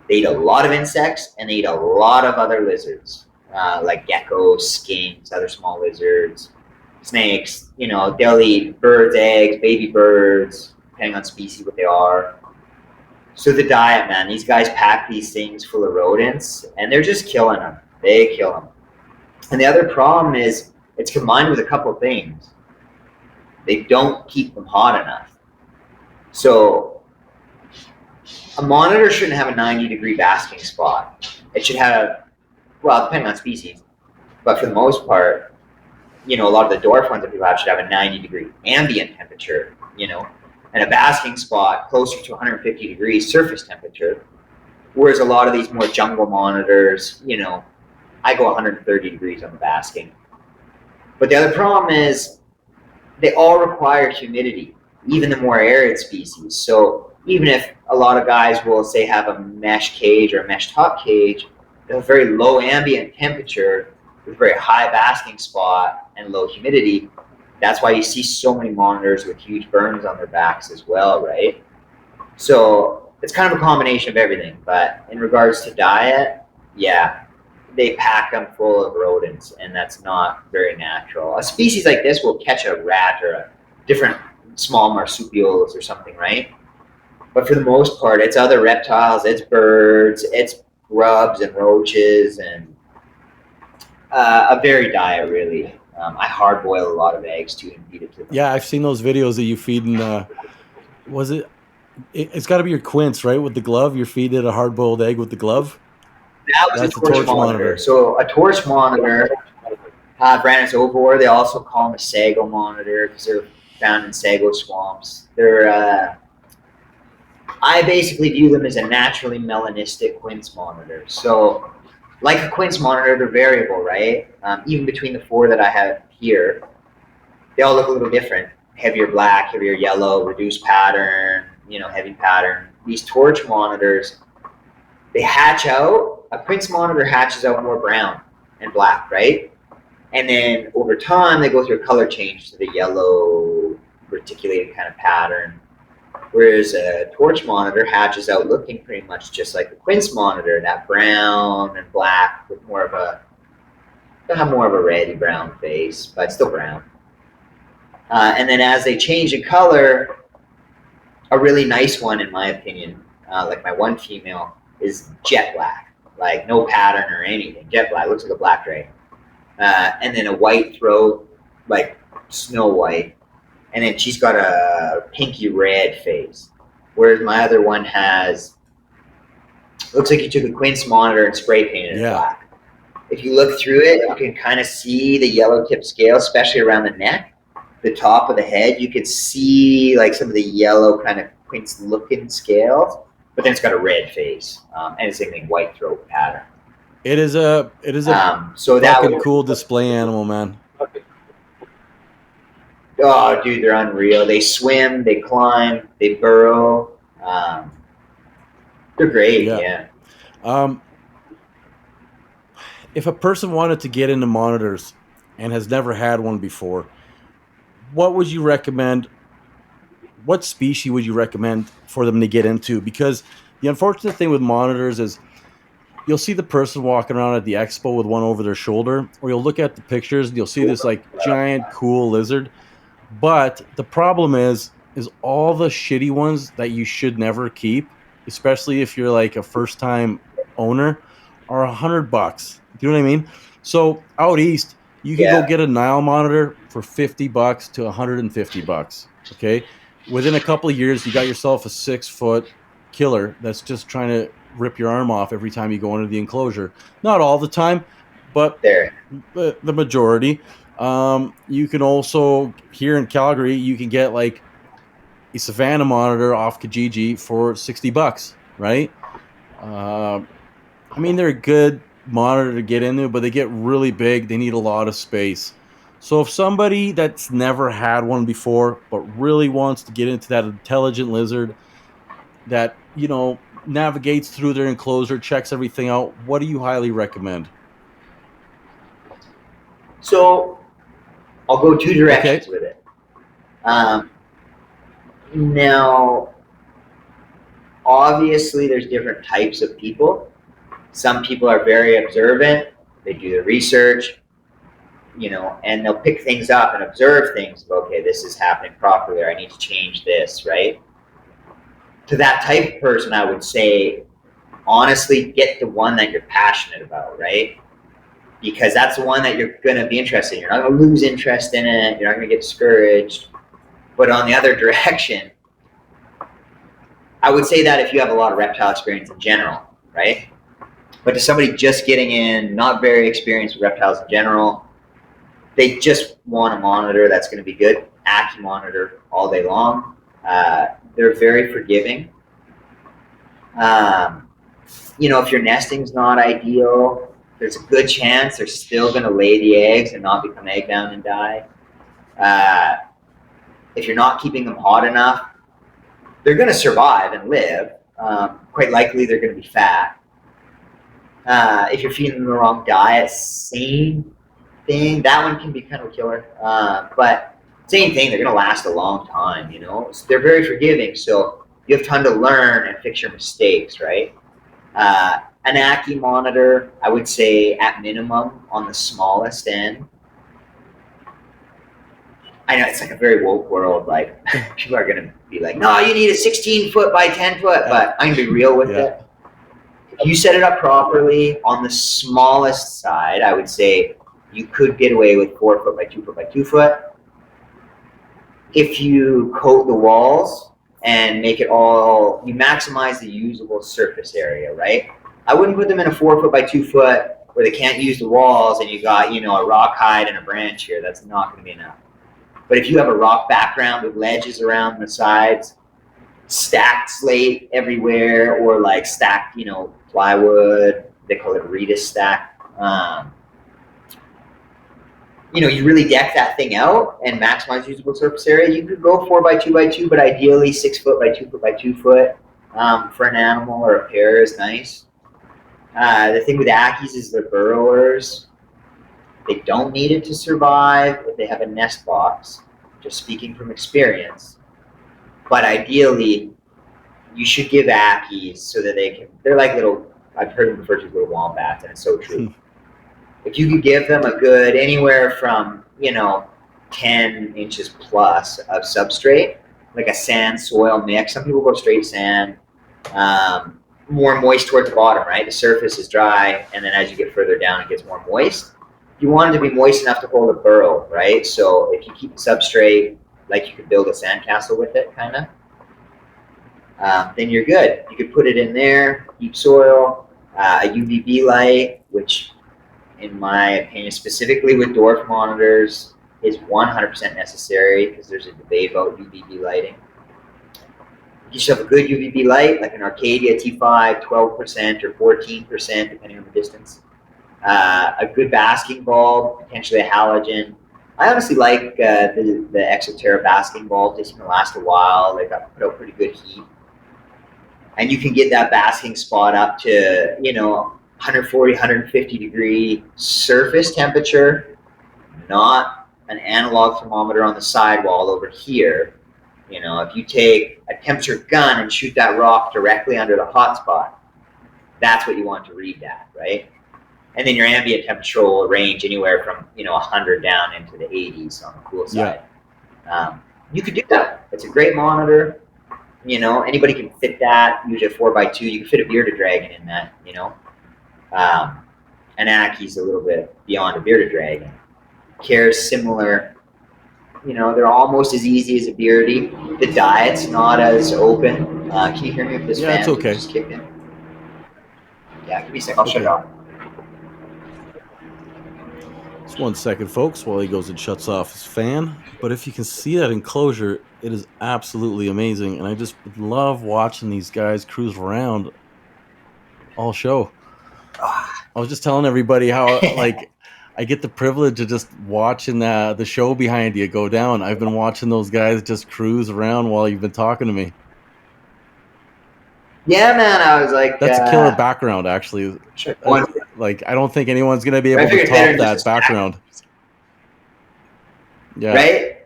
they eat a lot of insects and they eat a lot of other lizards, like geckos, skinks, other small lizards, snakes. They'll eat birds' eggs, baby birds, depending on species what they are. So the diet, man, these guys pack these things full of rodents and they're just killing them. They kill them. And the other problem is it's combined with a couple of things. They don't keep them hot enough. So a monitor shouldn't have a 90-degree basking spot. It should have, well, depending on species, but for the most part, a lot of the dwarf ones that people have should have a 90-degree ambient temperature, and a basking spot closer to 150 degrees surface temperature. Whereas a lot of these more jungle monitors, I go 130 degrees on the basking. But the other problem is they all require humidity, even the more arid species. So even if a lot of guys will say have a mesh cage or a mesh top cage, they have a very low ambient temperature with a very high basking spot and low humidity. That's why you see so many monitors with huge burns on their backs as well, right? So it's kind of a combination of everything. But in regards to diet, yeah, they pack them full of rodents, and that's not very natural. A species like this will catch a rat or a different small marsupials or something, right? But for the most part, it's other reptiles, it's birds, it's grubs and roaches, and a varied diet, really. I hard boil a lot of eggs too and feed it to them.
Yeah, I've seen those videos that you feed in. Was it? It's got to be your quince, right? With the glove, you're feeding it a hard boiled egg with the glove.
That was a torch monitor. So a torch monitor, Brandis ovore, they also call them a sago monitor because they're found in sago swamps. They're I basically view them as a naturally melanistic quince monitor. So like a quince monitor, they're variable, right? Even between the 4 that I have here, they all look a little different. Heavier black, heavier yellow, reduced pattern, heavy pattern. These torch monitors, they hatch out. A quince monitor hatches out more brown and black, right? And then over time, they go through a color change to the yellow reticulated kind of pattern. Whereas a torch monitor hatches out looking pretty much just like a quince monitor, that brown and black with they'll have more of a reddy brown face, but still brown. And then as they change in color, a really nice one, in my opinion, like my one female, is jet black, like no pattern or anything. Jet black, looks like a black ray. And then a white throat, like snow white. And then she's got a pinky red face. Whereas my other one looks like you took a quince monitor and spray painted it black. If you look through it, you can kind of see the yellow tip scale, especially around the neck. The top of the head, you can see like some of the yellow kind of quince looking scales, but then it's got a red face and it's a white throat pattern.
It is a
so
fucking cool display animal, man.
Oh, dude, they're unreal. They swim, they climb, they burrow. They're great, yeah.
If a person wanted to get into monitors and has never had one before, what would you recommend? What species would you recommend for them to get into? Because the unfortunate thing with monitors is you'll see the person walking around at the expo with one over their shoulder, or you'll look at the pictures and you'll see this like giant cool lizard. But the problem is all the shitty ones that you should never keep, especially if you're like a first time owner, are $100. Do you know what I mean? So out east, you can go get a Nile monitor for $50 to $150. Okay. Within a couple of years, you got yourself a 6-foot killer that's just trying to rip your arm off every time you go into the enclosure. Not all the time, but the majority. You can also, here in Calgary, you can get like a Savannah monitor off Kijiji for $60, right? I mean, they're a good monitor to get into, but they get really big. They need a lot of space. So if somebody that's never had one before, but really wants to get into that intelligent lizard that, navigates through their enclosure, checks everything out, what do you highly recommend?
So I'll go 2 directions with it. Now, obviously there's different types of people. Some people are very observant. They do the research, and they'll pick things up and observe things. Okay, this is happening properly, or I need to change this, right? To that type of person, I would say, honestly, get the one that you're passionate about, right? Because that's the one that you're going to be interested in. You're not going to lose interest in it. You're not going to get discouraged. But on the other direction, I would say that if you have a lot of reptile experience in general, right? But to somebody just getting in, not very experienced with reptiles in general, they just want a monitor that's going to be good. Ackie monitor all day long. They're very forgiving. If your nesting's not ideal, there's a good chance they're still going to lay the eggs and not become egg bound and die. If you're not keeping them hot enough, they're going to survive and live. Quite likely they're going to be fat. If you're feeding them the wrong diet, same thing. That one can be kind of a killer. But same thing, they're going to last a long time, So they're very forgiving, so you have time to learn and fix your mistakes, right? An Ackie monitor, I would say at minimum on the smallest end. I know it's like a very woke world. Like people are going to be like, no, you need a 16 foot by 10 foot, but I'm going to be real with it. If you set it up properly on the smallest side, I would say you could get away with 4 foot by 2 foot by 2 foot. If you coat the walls and make it all, you maximize the usable surface area, right? I wouldn't put them in a 4 foot by 2 foot where they can't use the walls and you got, a rock hide and a branch here. That's not going to be enough. But if you have a rock background with ledges around the sides, stacked slate everywhere, or like stacked, plywood, they call it a Reedus stack. You really deck that thing out and maximize usable surface area. You could go 4 by 2 by 2, but ideally 6 foot by 2 foot by 2 foot for an animal or a pair is nice. The thing with Ackies is they're burrowers. They don't need it to survive if they have a nest box, just speaking from experience. But ideally, you should give Ackies so that they're like little, I've heard them referred to as little wombats, and it's so true. If you could give them a good, anywhere from, 10 inches plus of substrate, like a sand soil mix. Some people go straight sand, more moist towards the bottom, right? The surface is dry, and then as you get further down, it gets more moist. You want it to be moist enough to hold a burrow, right? So if you keep the substrate, like you could build a sandcastle with it, kind of, then you're good. You could put it in there, deep soil, a UVB light, which in my opinion, specifically with dwarf monitors, is 100% necessary because there's a debate about UVB lighting. You should have a good UVB light, like an Arcadia T5, 12% or 14%, depending on the distance. A good basking bulb, potentially a halogen. I honestly like the Exoterra basking bulb. They seem to last a while. They put out pretty good heat. And you can get that basking spot up to, 140, 150 degree surface temperature, not an analog thermometer on the sidewall over here. If you take a temperature gun and shoot that rock directly under the hot spot, that's what you want to read that, right? And then your ambient temperature will range anywhere from 100 down into the 80s on the cool side. Yeah. You could do that. It's a great monitor. Anybody can fit that. Usually a 4 by 2. You can fit a bearded dragon in that. An Akkie's a little bit beyond a bearded dragon. Care's similar. They're almost as easy as a beardy. The diet's not as open. Can you hear me with this fan?
Yeah, it's okay.
Just kicked in. Yeah, give me a second. I'll shut it off.
Just 1 second, folks, while he goes and shuts off his fan. But if you can see that enclosure, it is absolutely amazing. And I just love watching these guys cruise around all show. I was just telling everybody how, I get the privilege of just watching the show behind you go down. I've been watching those guys just cruise around while you've been talking to me.
Yeah, man, I was like...
That's a killer background, actually.
Sure.
I don't think anyone's going to be able to top that background. Yeah.
Right?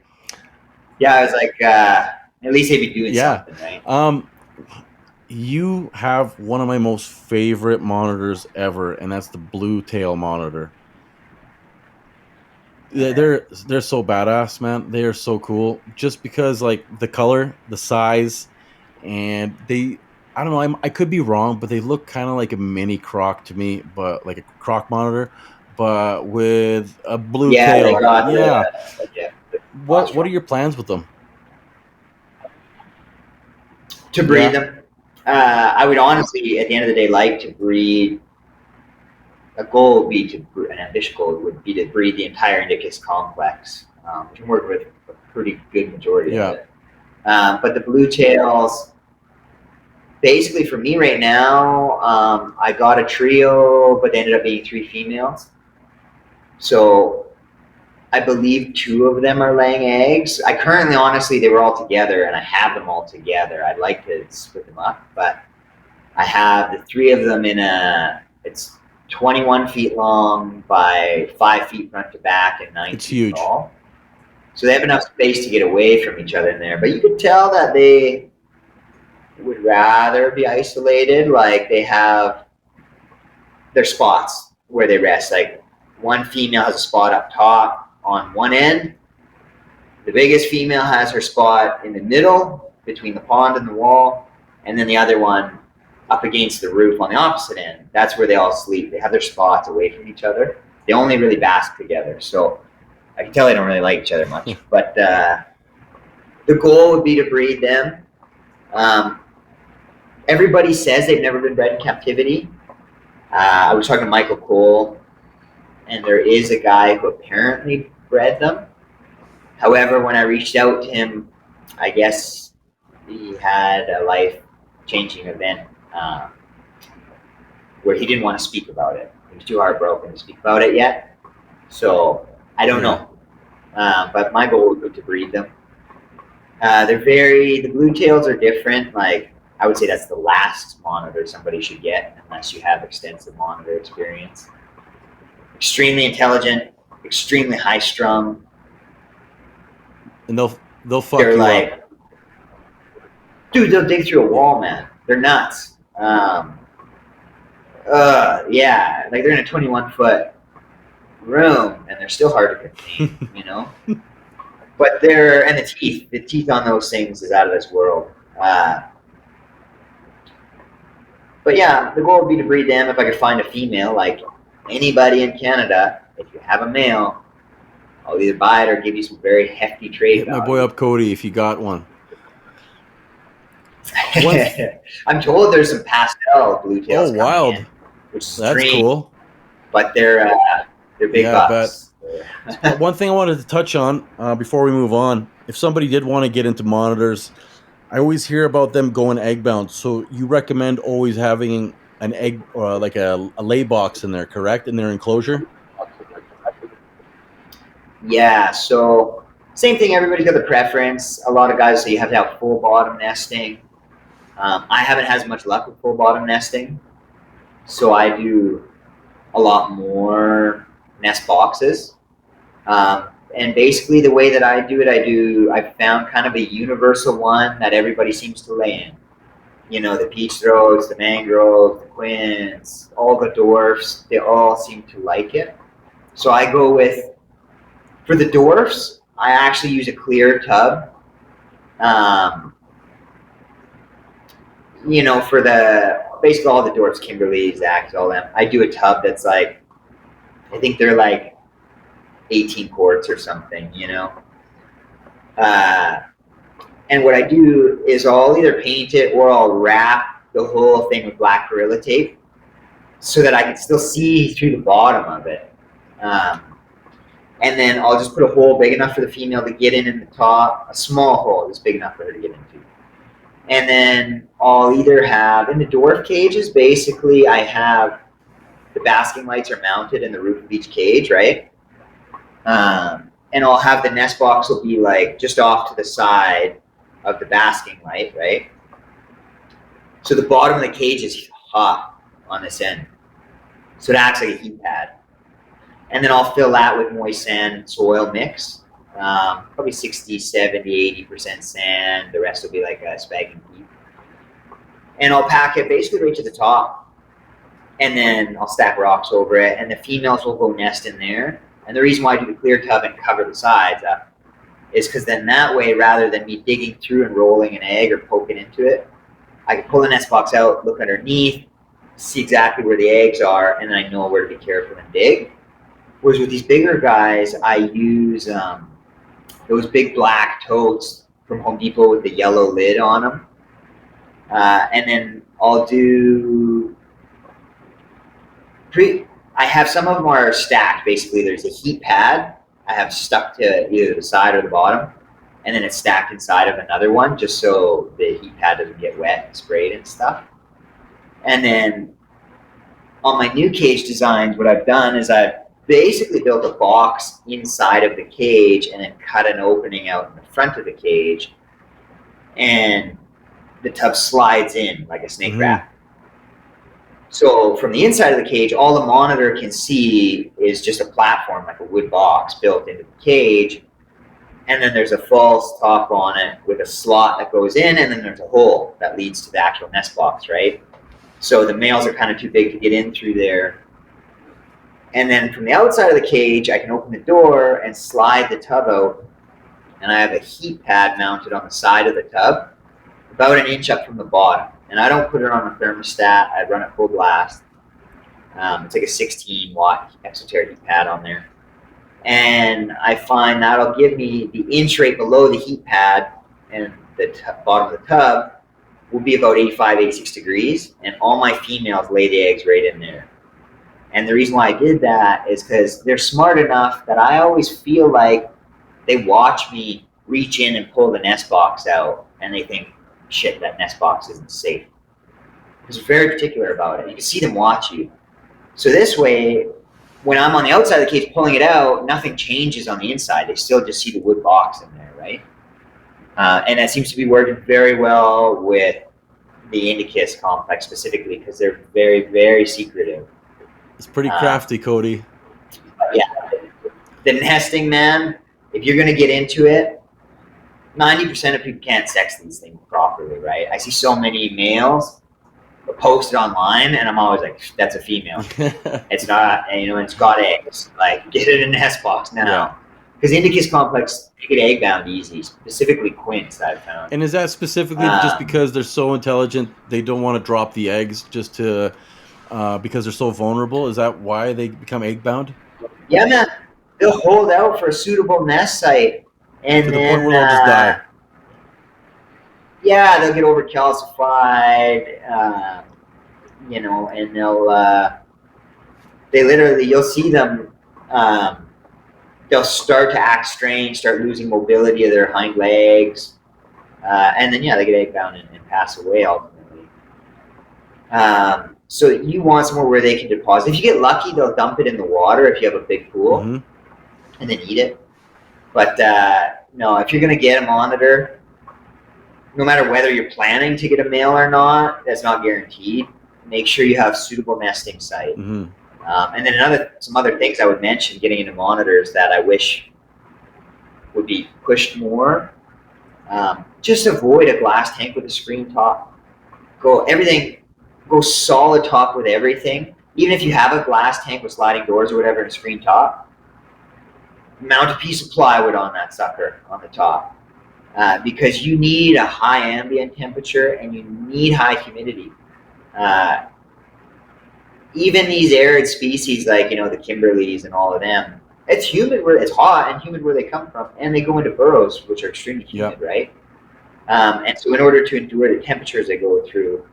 Yeah, I was like, at least they'd be doing something, right?
you have one of my most favorite monitors ever, and that's the blue tail monitor. They're so badass, man. They are so cool. Just because like the color, the size, and I don't know. I could be wrong, but they look kind of like a mini croc to me, but like a croc monitor, but with a blue
Yeah, they
tail.
got
Yeah.
the
What are your plans with them?
to breed
Yeah.
them. I would honestly, at the end of the day, like to breed. A goal would be an ambitious goal would be to breed the entire Indicus complex, which I'm working with a pretty good majority of
Yeah.
it. But the blue tails, basically for me right now, I got a trio, but they ended up being 3 females. So I believe 2 of them are laying eggs. I currently, honestly, they were all together, and I have them all together. I'd like to split them up, but I have the 3 of them it's 21 feet long by 5 feet front to back and 9
It's
feet
huge.
tall. So they have enough space to get away from each other in there. But you could tell that they would rather be isolated. Like they have their spots where they rest. Like one female has a spot up top on one end. The biggest female has her spot in the middle between the pond and the wall. And then the other one up against the roof on the opposite end. That's where they all sleep. They have their spots away from each other. They only really bask together. So I can tell they don't really like each other much. But the goal would be to breed them. Everybody says they've never been bred in captivity. I was talking to Michael Cole, and there is a guy who apparently bred them. However, when I reached out to him, I guess he had a life-changing event where he didn't want to speak about it. He was too heartbroken to speak about it yet. So I don't know. But my goal would be to breed them. The blue tails are different. Like I would say that's the last monitor somebody should get unless you have extensive monitor experience. Extremely intelligent, extremely high strung.
And they'll fuck
They're
you
like,
up.
dude, they'll dig through a wall, man. They're nuts. Yeah, like they're in a 21-foot room and they're still hard to contain, you know? But the teeth on those things is out of this world. But yeah, the goal would be to breed them if I could find a female. Like anybody in Canada, if you have a male, I'll either buy it or give you some very hefty trade
Hit my
value.
boy up, Cody, if you got one.
I'm told there's some pastel blue tails coming
wild.
in, which is
That's
strange,
cool.
but they're big
Yeah,
bucks.
One thing I wanted to touch on before we move on, if somebody did want to get into monitors, I always hear about them going egg bound. So you recommend always having an egg or like a lay box in there, correct? In their enclosure?
Yeah, so same thing. Everybody's got the preference. A lot of guys say you have to have full bottom nesting. I haven't had as much luck with full bottom nesting, so I do a lot more nest boxes. And basically, the way that I do it, I found kind of a universal one that everybody seems to lay in. You know, the peach throats, the mangroves, the quints, all the dwarfs, they all seem to like it. So I go with, for the dwarfs, I actually use a clear tub. You know, for basically all the dwarfs, Kimberly, Zach, all them, I do a tub that's like, I think they're like 18 quarts or something, you know. And what I do is I'll either paint it or I'll wrap the whole thing with black Gorilla Tape so that I can still see through the bottom of it. And then I'll just put a hole big enough for the female to get in the top, a small hole that's big enough for her to get into. And then I'll either have, in the dwarf cages, basically I have the basking lights are mounted in the roof of each cage, right? And I'll have the nest box will be like just off to the side of the basking light, right? So the bottom of the cage is hot on this end. So it acts like a heat pad. And then I'll fill that with moist sand and soil mix. Probably 60, 70, 80% sand. The rest will be like a spag and peat. and I'll pack it basically right to the top, and then I'll stack rocks over it, and the females will go nest in there. And the reason why I do the clear tub and cover the sides up is because then that way, rather than me digging through and rolling an egg or poking into it, I can pull the nest box out, look underneath, see exactly where the eggs are, and then I know where to be careful and dig. Whereas with these bigger guys, I use those big black totes from Home Depot with the yellow lid on them. And then I'll do I have some of them are stacked. Basically, there's a heat pad I have stuck to either the side or the bottom, and then it's stacked inside of another one just so the heat pad doesn't get wet and sprayed and stuff. And then on my new cage designs, what I've done is I've basically built a box inside of the cage and then cut an opening out in the front of the cage, and the tub slides in like a snake wrap. So from the inside of the cage, all the monitor can see is just a platform, like a wood box built into the cage. And then there's a false top on it with a slot that goes in, and then there's a hole that leads to the actual nest box, right? So the males are kind of too big to get in through there. And then from the outside of the cage, I can open the door and slide the tub out. And I have a heat pad mounted on the side of the tub, about an inch up from the bottom. And I don't put it on a thermostat. I run it full blast. It's like a 16-watt exoteric heat pad on there. And I find that'll give me the inch right below the heat pad, and the bottom of the tub will be about 85, 86 degrees. And all my females lay the eggs right in there. And the reason why I did that is because they're smart enough that I always feel like they watch me reach in and pull the nest box out, and they think, shit, that nest box isn't safe. Because they're very particular about it. You can see them watch you. So this way, when I'm on the outside of the cage pulling it out, nothing changes on the inside. They still just see the wood box in there, right? And that seems to be working very well with the Indicus complex specifically, because they're very, very secretive.
It's pretty crafty, Cody.
Yeah. The nesting, man, if you're going to get into it, 90% of people can't sex these things properly, right? I see so many males posted online, and I'm always like, that's a female. It's not, and it's got eggs. Like, get it in a nest box now. Because Indicus complex, they get egg bound easy, specifically quints, I've found.
And is that specifically just because they're so intelligent, they don't want to drop the eggs just to, because they're so vulnerable? Is that why they become egg bound?
Yeah, man. They'll hold out for a suitable nest site. And
to the point where they'll just die.
Yeah, they'll get over calcified, and they literally, you'll see them, they'll start to act strange, start losing mobility of their hind legs, and then, they get egg bound and pass away ultimately. So you want somewhere where they can deposit. If you get lucky, they'll dump it in the water if you have a big pool, and then eat it. But no, if you're going to get a monitor, no matter whether you're planning to get a male or not, that's not guaranteed. Make sure you have suitable nesting site. And then some other things I would mention getting into monitors that I wish would be pushed more. Just avoid a glass tank with a screen top. Go solid top with everything. Even if you have a glass tank with sliding doors or whatever and a screen top, mount a piece of plywood on that sucker on the top, because you need a high ambient temperature and you need high humidity. Even these arid species like the Kimberleys and all of them, it's hot and humid where they come from, and they go into burrows which are extremely humid, right? And so in order to endure the temperatures they go through,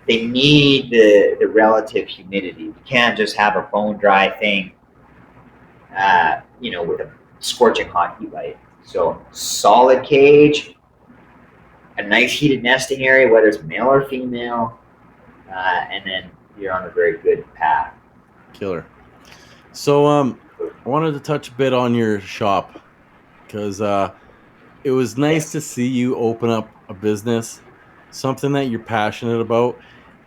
they need the relative humidity. You can't just have a bone dry thing with a scorching hot heat light. So solid cage, a nice heated nesting area, whether it's male or female, and then you're on a very good path.
Killer. So I wanted to touch a bit on your shop, because it was nice to see you open up a business, something that you're passionate about,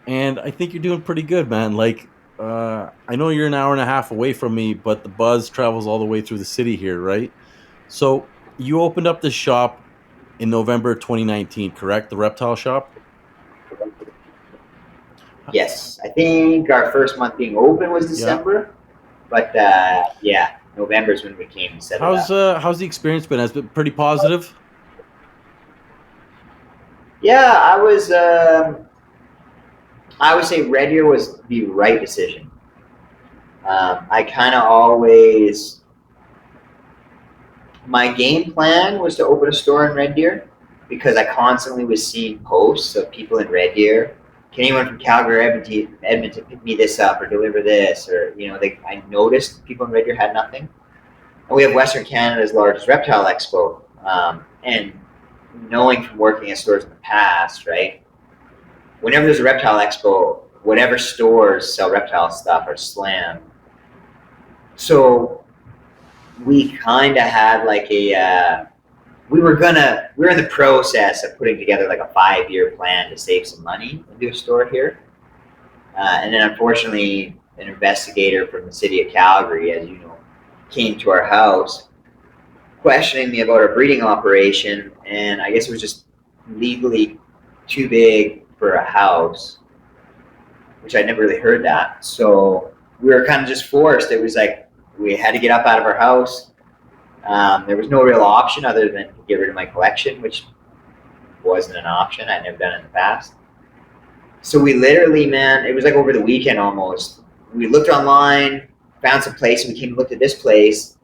and I think you're doing pretty good, man. Like, I know you're an hour and a half away from me, but the buzz travels all the way through the city here, right? So you opened up this shop in November 2019, correct? The Reptile Shop?
Yes, I think our first month being open was December, but yeah, November is when we came and set it up.
How's the experience been? Has it been pretty positive?
Yeah, I would say Red Deer was the right decision. I kind of always, my game plan was to open a store in Red Deer because I constantly was seeing posts of people in Red Deer. Can anyone from Calgary or Edmonton pick me this up or deliver this? Or, I noticed people in Red Deer had nothing. And we have Western Canada's largest reptile expo. And knowing from working at stores in the past, right? Whenever there's a reptile expo, whatever stores sell reptile stuff are slammed. So we kind of had like we were in the process of putting together like a 5-year plan to save some money and do a store here. And then unfortunately, an investigator from the city of Calgary, as you know, came to our house questioning me about our breeding operation. And I guess it was just legally too big for a house, which I'd never really heard that. So we were kind of just forced. It was like we had to get up out of our house. There was no real option other than to get rid of my collection, which wasn't an option. I'd never done it in the past. So we literally, man, it was like over the weekend almost. We looked online, found some place, and we came and looked at this place.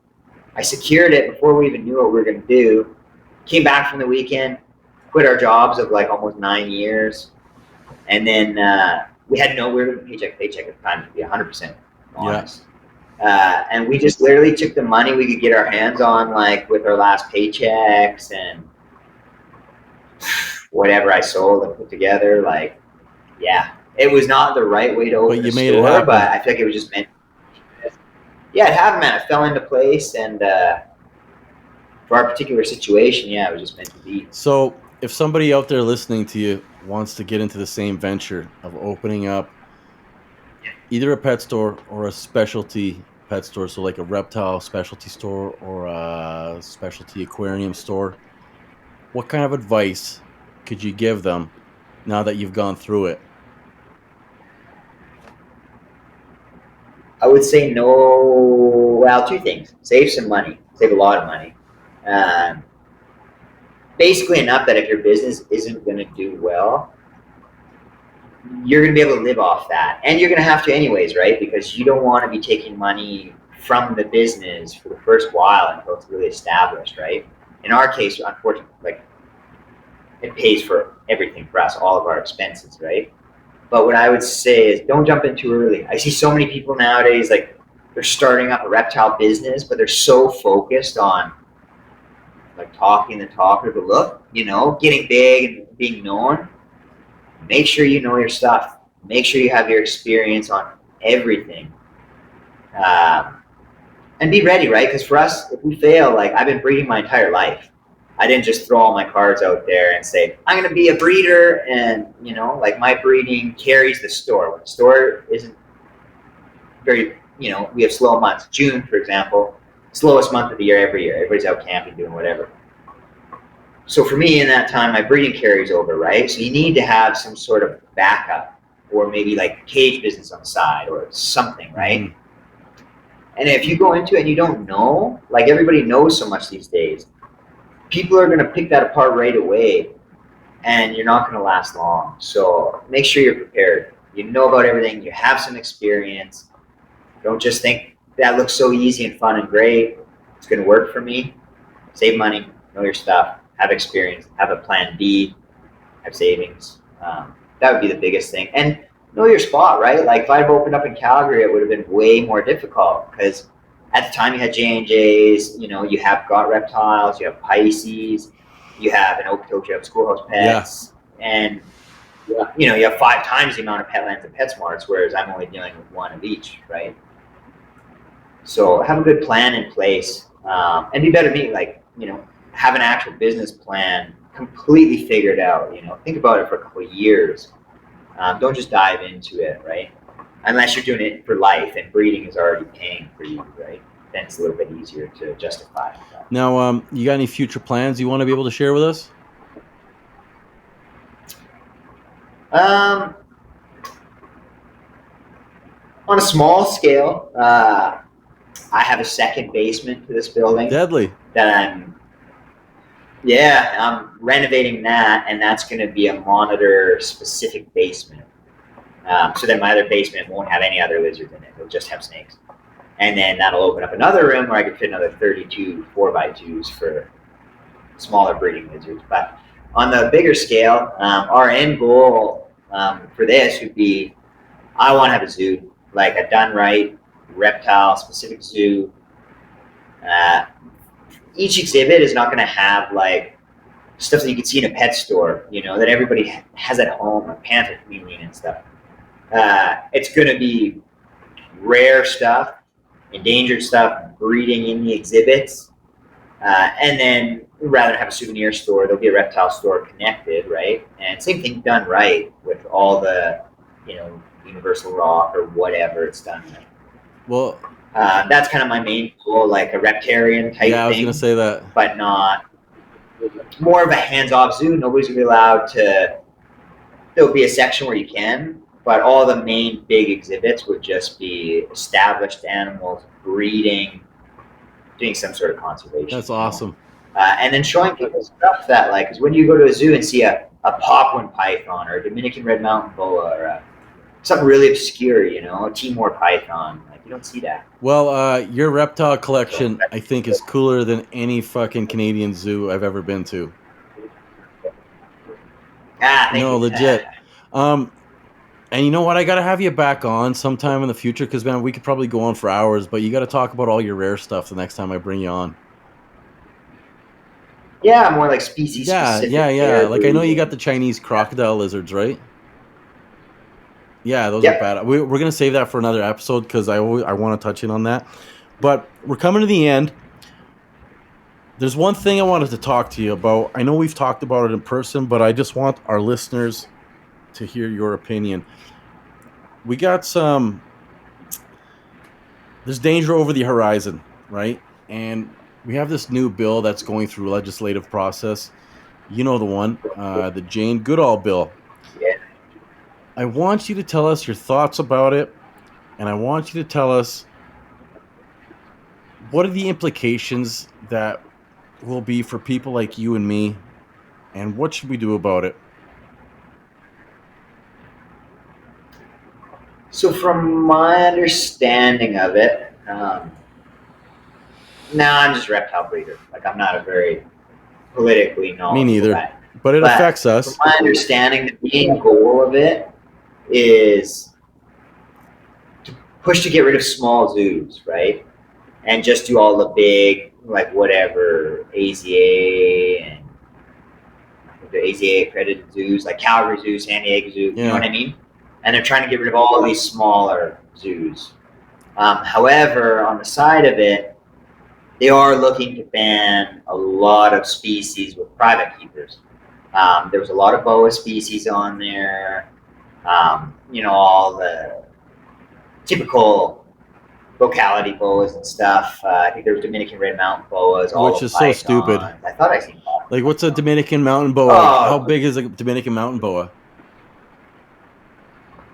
I secured it before we even knew what we were going to do. Came back from the weekend, quit our jobs of like almost 9 years. And then we had we were paycheck at the time, to be 100% honest. Yeah. And we just literally took the money we could get our hands on, like with our last paychecks and whatever I sold and put together. Like, yeah, it was not the right way to open a store, but I feel like it was just meant. Yeah, it happened, man. It fell into place, and for our particular situation, yeah, it was just meant to be.
So, if somebody out there listening to you wants to get into the same venture of opening up either a pet store or a specialty pet store, so like a reptile specialty store or a specialty aquarium store, what kind of advice could you give them now that you've gone through it?
I would say two things. Save some money. Save a lot of money. Basically enough that if your business isn't going to do well, you're going to be able to live off that. And you're going to have to anyways, right? Because you don't want to be taking money from the business for the first while until it's really established, right? In our case, unfortunately, like it pays for everything for us, all of our expenses, right? But what I would say is don't jump in too early. I see so many people nowadays, like they're starting up a reptile business, but they're so focused on like talking the talk or the look, getting big and being known. Make sure you know your stuff. Make sure you have your experience on everything. And be ready, right? Because for us, if we fail, like I've been breeding my entire life. I didn't just throw all my cards out there and say, I'm going to be a breeder. And, like my breeding carries the store. When the store isn't very, we have slow months. June, for example, slowest month of the year every year. Everybody's out camping, doing whatever. So for me in that time, my breeding carries over, right? So you need to have some sort of backup or maybe like cage business on the side or something, right? Mm-hmm. And if you go into it and you don't know, like everybody knows so much these days, people are going to pick that apart right away and you're not going to last long. So make sure you're prepared. You know about everything. You have some experience. Don't just think that looks so easy and fun and great. It's going to work for me. Save money, know your stuff, have experience, have a plan B, have savings. That would be the biggest thing. And know your spot, right? Like if I'd opened up in Calgary, it would have been way more difficult because at the time you had J&J's, you have Got Reptiles, you have Pisces, you have an Okotoks, you have Schoolhouse Pets, and you have 5 times the amount of Petlands and PetSmarts, whereas I'm only dealing with 1 of each, right? So have a good plan in place, and be better than me, like, have an actual business plan completely figured out, think about it for a couple of years. Don't just dive into it, right? Unless you're doing it for life and breeding is already paying for you, right? Then it's a little bit easier to justify.
Now, you got any future plans you want to be able to share with us?
On a small scale, I have a second basement to this building
Deadly.
that I'm renovating that, and that's going to be a monitor specific basement. So then my other basement won't have any other lizards in it. It'll just have snakes. And then that'll open up another room where I could fit another 32 4x2s for smaller breeding lizards. But on the bigger scale, our end goal for this would be, I want to have a zoo, like a done right reptile specific zoo. Each exhibit is not going to have like stuff that you can see in a pet store, that everybody has at home, like panther chameleon and stuff. It's going to be rare stuff, endangered stuff, breeding in the exhibits. And then rather than have a souvenir store, there'll be a reptile store connected, right? And same thing done right with all the, universal rock or whatever it's done right.
Well,
that's kind of my main goal, like a reptarian type thing.
Yeah, I was going to say that.
But not more of a hands-off zoo. Nobody's going to be allowed to. There'll be a section where you can, but all the main big exhibits would just be established animals, breeding, doing some sort of conservation.
That's awesome.
And then showing people stuff that, like, because when you go to a zoo and see a popwin python or a Dominican red mountain boa or something really obscure, a Timor python, like, you don't see that.
Well, your reptile collection, I think, is cooler than any fucking Canadian zoo I've ever been to. No, legit. And you know what? I got to have you back on sometime in the future because, man, we could probably go on for hours, but you got to talk about all your rare stuff the next time I bring you on.
Yeah, more like species specific.
Yeah. Like, I know you got the Chinese crocodile lizards, right? Yeah, those are bad. We're going to save that for another episode because I want to touch in on that. But we're coming to the end. There's one thing I wanted to talk to you about. I know we've talked about it in person, but I just want our listeners to hear your opinion. We got there's danger over the horizon, right? And we have this new bill that's going through legislative process. You know the one, the Jane Goodall bill.
Yeah.
I want you to tell us your thoughts about it, and I want you to tell us what are the implications that will be for people like you and me, and what should we do about it?
So from my understanding of it, I'm just a reptile breeder. Like, I'm not a very politically knowledgeable
Me neither.
guy.
But it affects us.
From my understanding, the main goal of it is to push to get rid of small zoos, right? And just do all the big, like, whatever, AZA and the AZA accredited zoos, like Calgary Zoo, San Diego Zoo, you know what I mean? And they're trying to get rid of all of these smaller zoos. However, on the side of it, they are looking to ban a lot of species with private keepers. There was a lot of boa species on there. All the typical locality boas and stuff. I think there was Dominican red mountain boas.
Which is so stupid.
I thought I seen that.
Like, what's a Dominican mountain boa? How big is a Dominican mountain boa?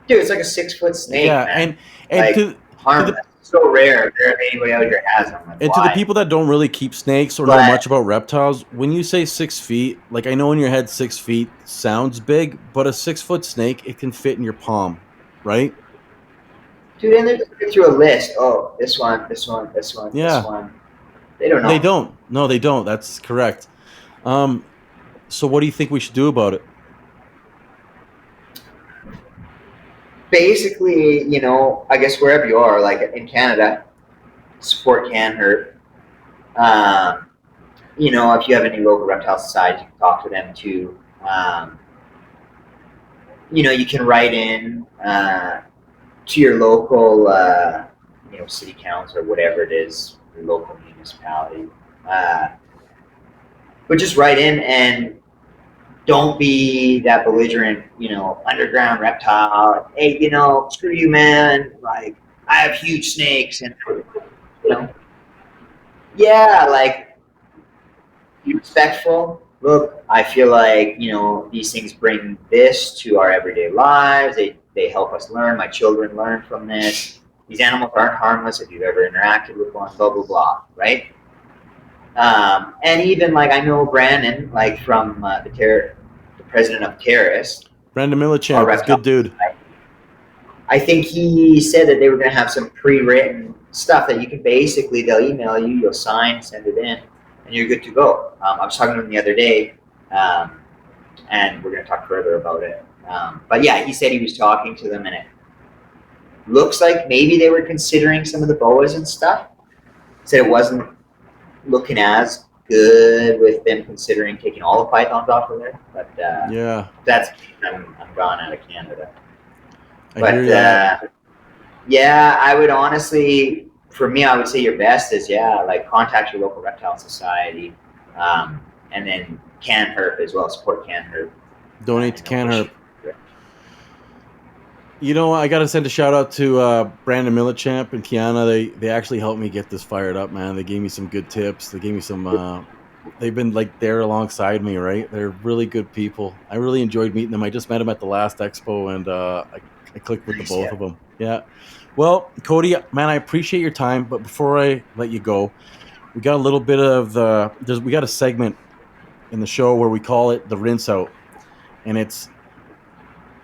Dude, it's like a 6-foot snake.
Yeah,
man.
and
like, harmless. So rare. Barely anybody out here has them. Like,
and to the people that don't really keep snakes or know much about reptiles, when you say 6 feet, like, I know in your head 6 feet sounds big, but a 6-foot snake, it can fit in your palm, right?
Dude, and they're just going through a list. Oh, this one, this one, this one, this one. They don't know.
They don't. No, they don't. That's correct. So what do you think we should do about it?
Basically, I guess wherever you are, like in Canada, support can hurt. If you have any local reptile societies, you can talk to them too. You can write in to your local, city council or whatever it is, your local municipality. But just write in and don't be that belligerent, underground reptile. Hey, screw you, man. Like, I have huge snakes, and be respectful. Look, I feel like these things bring this to our everyday lives. They they help us learn. My children learn from this. These animals aren't harmless if you've ever interacted with one, blah, blah, blah, right? And even like I know Brandon, like from the president of Terrace.
Brandon Millichamp is a good dude.
I think he said that they were going to have some pre-written stuff that you can basically, they'll email you, you'll sign, send it in, and you're good to go. I was talking to him the other day, and we're going to talk further about it. But yeah, he said he was talking to them, and it looks like maybe they were considering some of the boas and stuff. Said it wasn't looking as good with them considering taking all the pythons off of there. But
yeah,
that's I'm gone out of Canada.
I hear that.
Yeah, I would honestly, for me, I would say your best is like contact your local reptile society, and then CanHerp as well. Support CanHerp.
Donate to CanHerp. You know, I got to send a shout out to Brandon Millichamp and Kiana. They actually helped me get this fired up, man. They gave me some good tips. They gave me some. They've been like there alongside me, right? They're really good people. I really enjoyed meeting them. I just met them at the last expo, and I clicked with the both of them. Yeah. Well, Cody, man, I appreciate your time, but before I let you go, we got a little bit of we got a segment in the show where we call it the rinse out, and it's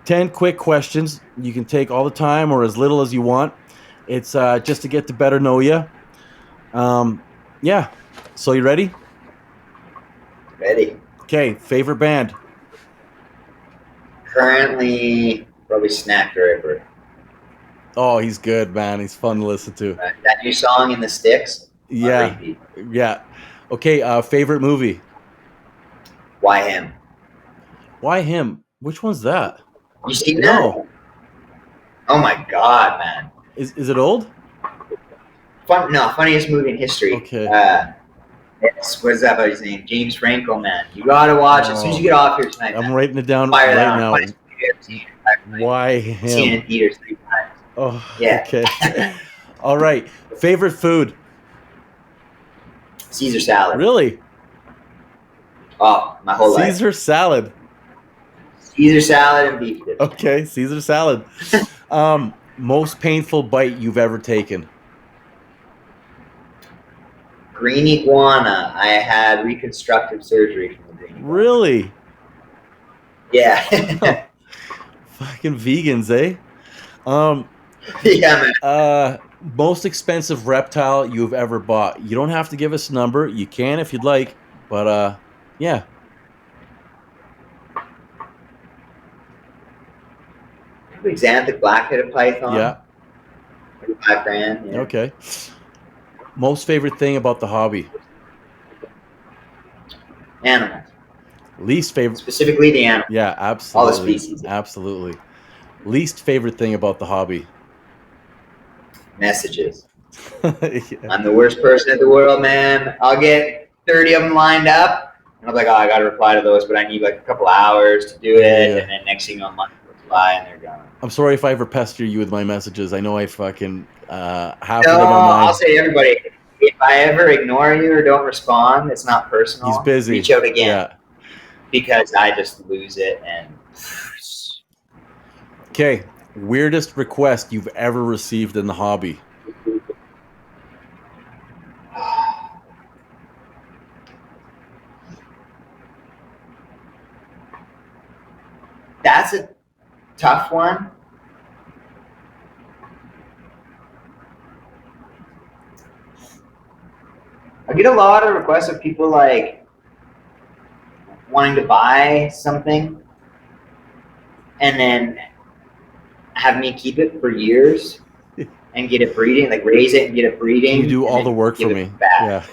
10 quick questions. You can take all the time or as little as you want. It's just to get to better know you. Yeah. So you ready?
Ready.
Okay. Favorite band?
Currently, probably Snack Driver.
Oh, he's good, man. He's fun to listen to.
That new song in the Sticks?
Yeah. Yeah. Okay. Favorite movie?
Why Him?
Why Him? Which one's that?
You seen that?
No.
Oh my God, man.
Is it old?
Funniest movie in history.
Okay.
What is that about his name? James Franco, man. You gotta watch it as soon as you get off here tonight.
I'm writing it down
Fire
right now. Why
Him? Seen it in theaters 3 times.
Oh,
yeah.
Okay. All right. Favorite food?
Caesar salad.
Really?
Oh, my whole life.
Caesar salad.
Caesar salad and beef dip.
Okay, Caesar salad. Most painful bite you've ever taken?
Green iguana. I had reconstructive surgery from the green iguana.
Really?
Yeah.
Fucking vegans, eh?
Yeah, man.
Most expensive reptile you've ever bought. You don't have to give us a number. You can if you'd like, but yeah.
Xanthic black-headed python.
Yeah.
$5,000. Yeah.
Okay. Most favorite thing about the hobby?
Animals.
Least favorite.
Specifically the animals.
Yeah, absolutely.
All the species.
Absolutely. Least favorite thing about the hobby?
Messages.
Yeah.
I'm the worst person in the world, man. I'll get 30 of them lined up, and I'm like, I got to reply to those, but I need like a couple hours to do it,
Yeah.
and then next thing you know, a month goes by, and they're gone.
I'm sorry if I ever pester you with my messages. I know I fucking half
No,
of them are mine.
I'll say to everybody, if I ever ignore you or don't respond, it's not personal.
He's busy.
Reach out again.
Yeah.
Because I just lose it. And
Okay. Weirdest request you've ever received in the hobby?
That's a tough one. I get a lot of requests of people like wanting to buy something and then have me keep it for years and get it breeding, like raise it and get it breeding.
You do all the work for me. Yeah.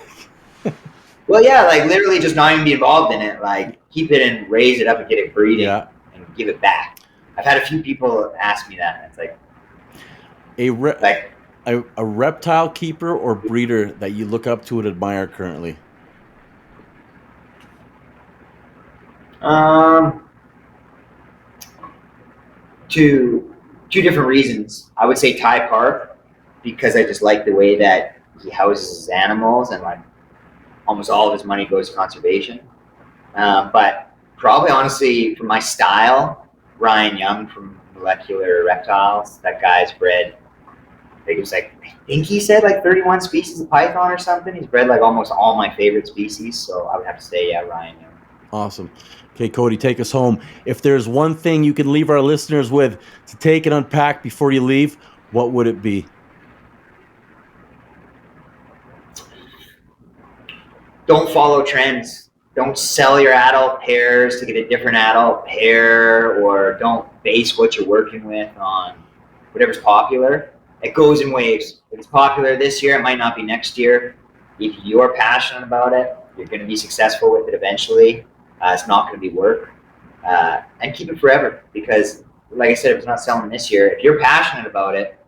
Well, yeah, like literally just not even be involved in it. Like keep it and raise it up and get it breeding and give it back. I've had a few people ask me that. It's like
a reptile keeper or breeder that you look up to and admire currently?
Two different reasons. I would say Ty Park because I just like the way that he houses his animals and like almost all of his money goes to conservation. But probably honestly for my style, Ryan Young from molecular reptiles. That guy's bred, I think it was like, I think he said like 31 species of python or something. He's bred like almost all my favorite species. So I would have to say, yeah, Ryan. Yeah.
Awesome. Okay, Cody, take us home. If there's one thing you can leave our listeners with to take and unpack before you leave, what would it be?
Don't follow trends. Don't sell your adult pairs to get a different adult pair, or don't base what you're working with on whatever's popular. It goes in waves. If it's popular this year, it might not be next year. If you're passionate about it, you're going to be successful with it eventually. It's not going to be work. And keep it forever, because, like I said, if it's not selling this year, if you're passionate about it,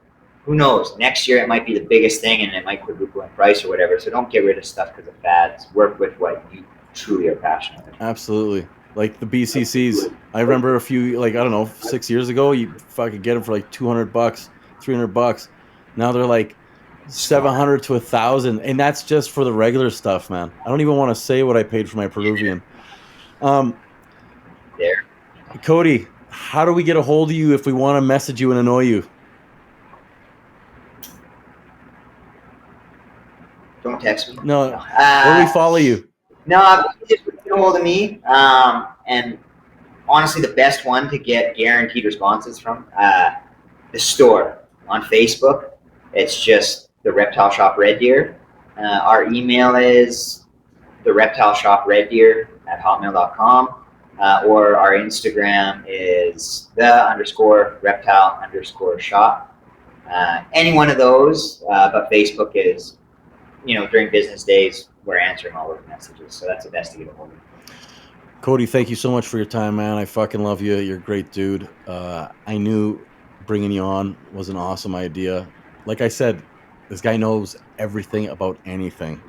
who knows? Next year it might be the biggest thing and it might quadruple in price or whatever. So don't get rid of stuff because of fads. Work with what you truly are passionate about.
Absolutely. Like the BCCs. I remember a few, like, I don't know, 6 years ago, you fucking get them for like $200, $300. Now they're like 700 to 1,000. And that's just for the regular stuff, man. I don't even want to say what I paid for my Peruvian.
There.
Cody, how do we get a hold of you if we want to message you and annoy you?
Don't text me.
No. Where do we follow you?
No, just get a hold of me. And honestly, the best one to get guaranteed responses from, the store on Facebook. It's just the Reptile Shop Red Deer. Our email is the Reptile Shop Red Deer at hotmail.com. Or our Instagram is _reptile_shop. Any one of those, but Facebook is, during business days, we're answering all those messages. So that's the best to get a hold of.
Cody, thank you so much for your time, man. I fucking love you. You're a great dude. I knew bringing you on was an awesome idea. Like I said, this guy knows everything about anything.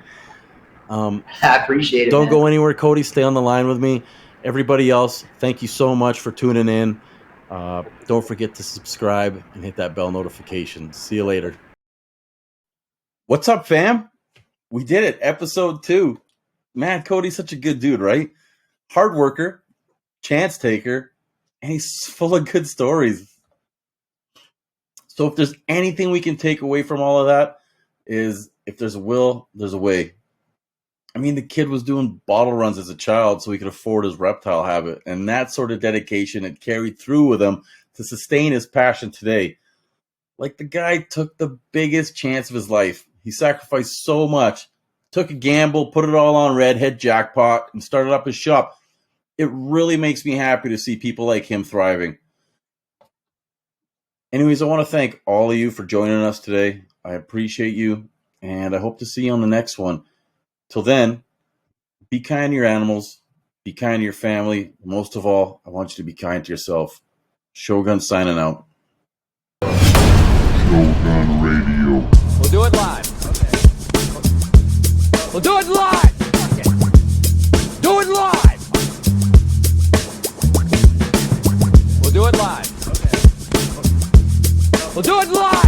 I appreciate it.
Don't go anywhere, Cody. Stay on the line with me. Everybody else, thank you so much for tuning in. Don't forget to subscribe and hit that bell notification. See you later. What's up, fam? We did it. Episode 2. Man, Cody's such a good dude, right? Hard worker, chance taker, and he's full of good stories. So if there's anything we can take away from all of that, is if there's a will, there's a way. I mean, the kid was doing bottle runs as a child so he could afford his reptile habit. And that sort of dedication had carried through with him to sustain his passion today. Like, the guy took the biggest chance of his life. He sacrificed so much, took a gamble, put it all on red, hit jackpot, and started up his shop. It really makes me happy to see people like him thriving. Anyways, I want to thank all of you for joining us today. I appreciate you, and I hope to see you on the next one. Till then, be kind to your animals, be kind to your family. Most of all, I want you to be kind to yourself. Shogun signing out.
Shogun Radio.
We'll do it live. We'll do it live. Do it live. We'll do it live. We'll do it live.